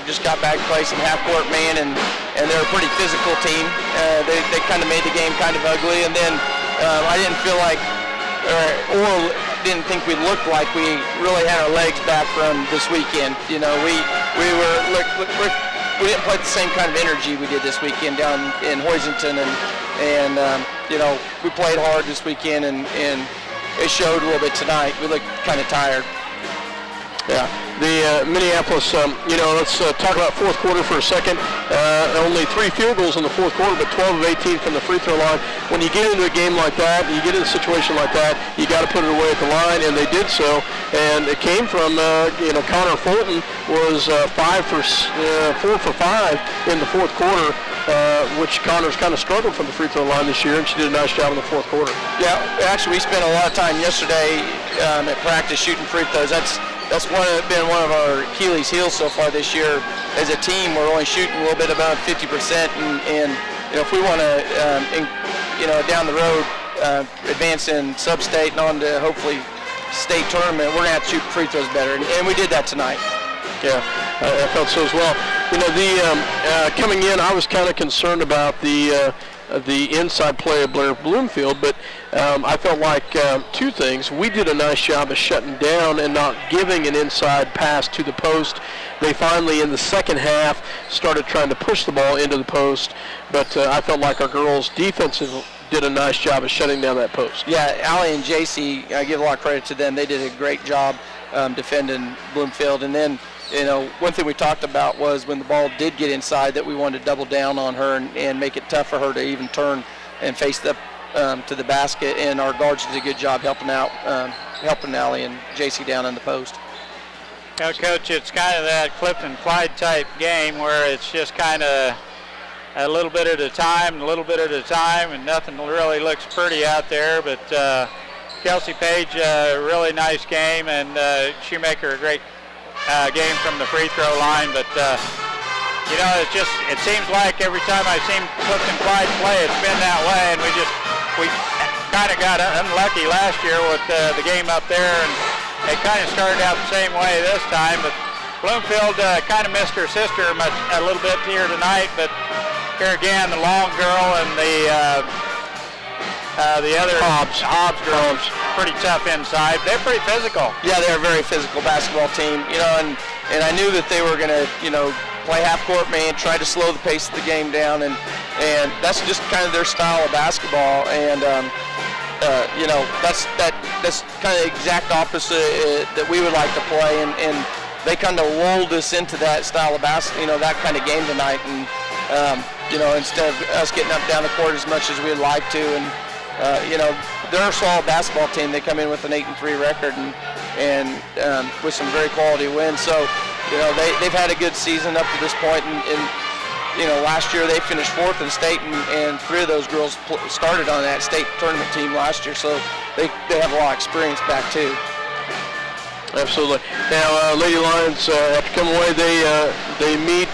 [SPEAKER 12] just got back to play some half-court man, and they're a pretty physical team. They kind of made the game kind of ugly, and then I didn't feel like, or didn't think we looked like we really had our legs back from this weekend. We didn't play the same kind of energy we did this weekend down in Hoisington, and we played hard this weekend, and it showed a little bit tonight. We looked kind of tired.
[SPEAKER 1] Yeah, the Minneapolis, let's talk about fourth quarter for a second. Only 3 field goals in the fourth quarter, but 12 of 18 from the free throw line. When you get into a game like that, you get in a situation like that, you got to put it away at the line, and they did so. And it came from, Connor Fulton was 4 for 5 in the fourth quarter, which Connor's kind of struggled from the free throw line this year, and she did a nice job in the fourth quarter.
[SPEAKER 12] Yeah, actually, we spent a lot of time yesterday at practice shooting free throws. That's been one of our Achilles' heels so far this year. As a team, we're only shooting a little bit about 50%, and if we want to, down the road, advance in sub-state and on to hopefully state tournament, we're going to have to shoot free throws better, and we did that tonight.
[SPEAKER 1] Yeah, I felt so as well. Coming in, I was kind of concerned about the inside play of Blair Bloomfield, but I felt like 2 things. We did a nice job of shutting down and not giving an inside pass to the post. They finally, in the second half, started trying to push the ball into the post, but I felt like our girls' defensive did a nice job of shutting down that post.
[SPEAKER 12] Yeah, Allie and JC, I give a lot of credit to them. They did a great job defending Bloomfield. And then, one thing we talked about was when the ball did get inside that we wanted to double down on her and make it tough for her to even turn and face up to the basket. And our guards did a good job helping Allie and JC down in the post.
[SPEAKER 2] Coach, it's kind of that Clifton-Clyde type game where it's just kind of a little bit at a time, and nothing really looks pretty out there. But Kelsey Page, really nice game, and Shoemaker, a great game from the free throw line. But it seems like every time I've seen Clifton-Clyde play, it's been that way, and we kind of got unlucky last year with the game up there, and it kind of started out the same way this time. But Bloomfield kind of missed her sister a little bit here tonight, but here again, the long girl and the The other Hobbs girls, pretty tough inside. They're pretty physical.
[SPEAKER 12] Yeah, they're a very physical basketball team, and I knew that they were going to, play half-court man, try to slow the pace of the game down, and that's just kind of their style of basketball, and that's kind of the exact opposite that we would like to play, and they kind of lulled us into that style of basketball, that kind of game tonight, and instead of us getting up down the court as much as we'd like to, and they're a solid basketball team. They come in with an 8-3 record and with some very quality wins. So, they've had a good season up to this point, and last year they finished 4th in state, and 3 of those girls started on that state tournament team last year. So they have a lot of experience back too.
[SPEAKER 1] Absolutely. Now, Lady Lions have to come away. They meet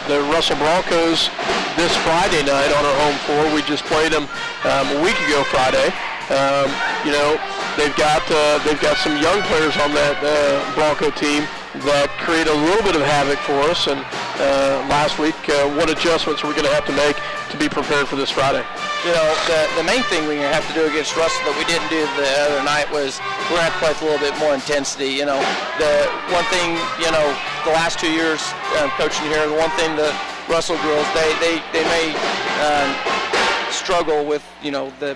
[SPEAKER 1] the Russell Broncos this Friday night on our home floor. We just played them a week ago Friday. They've got some young players on that Bronco team that create a little bit of havoc for us. And last week, what adjustments we're going to have to make to be prepared for this Friday?
[SPEAKER 12] The main thing we're going to have to do against Russell that we didn't do the other night was we're going to have to play with a little bit more intensity. The one thing, the last 2 years coaching here, the one thing the Russell girls, they may struggle with, the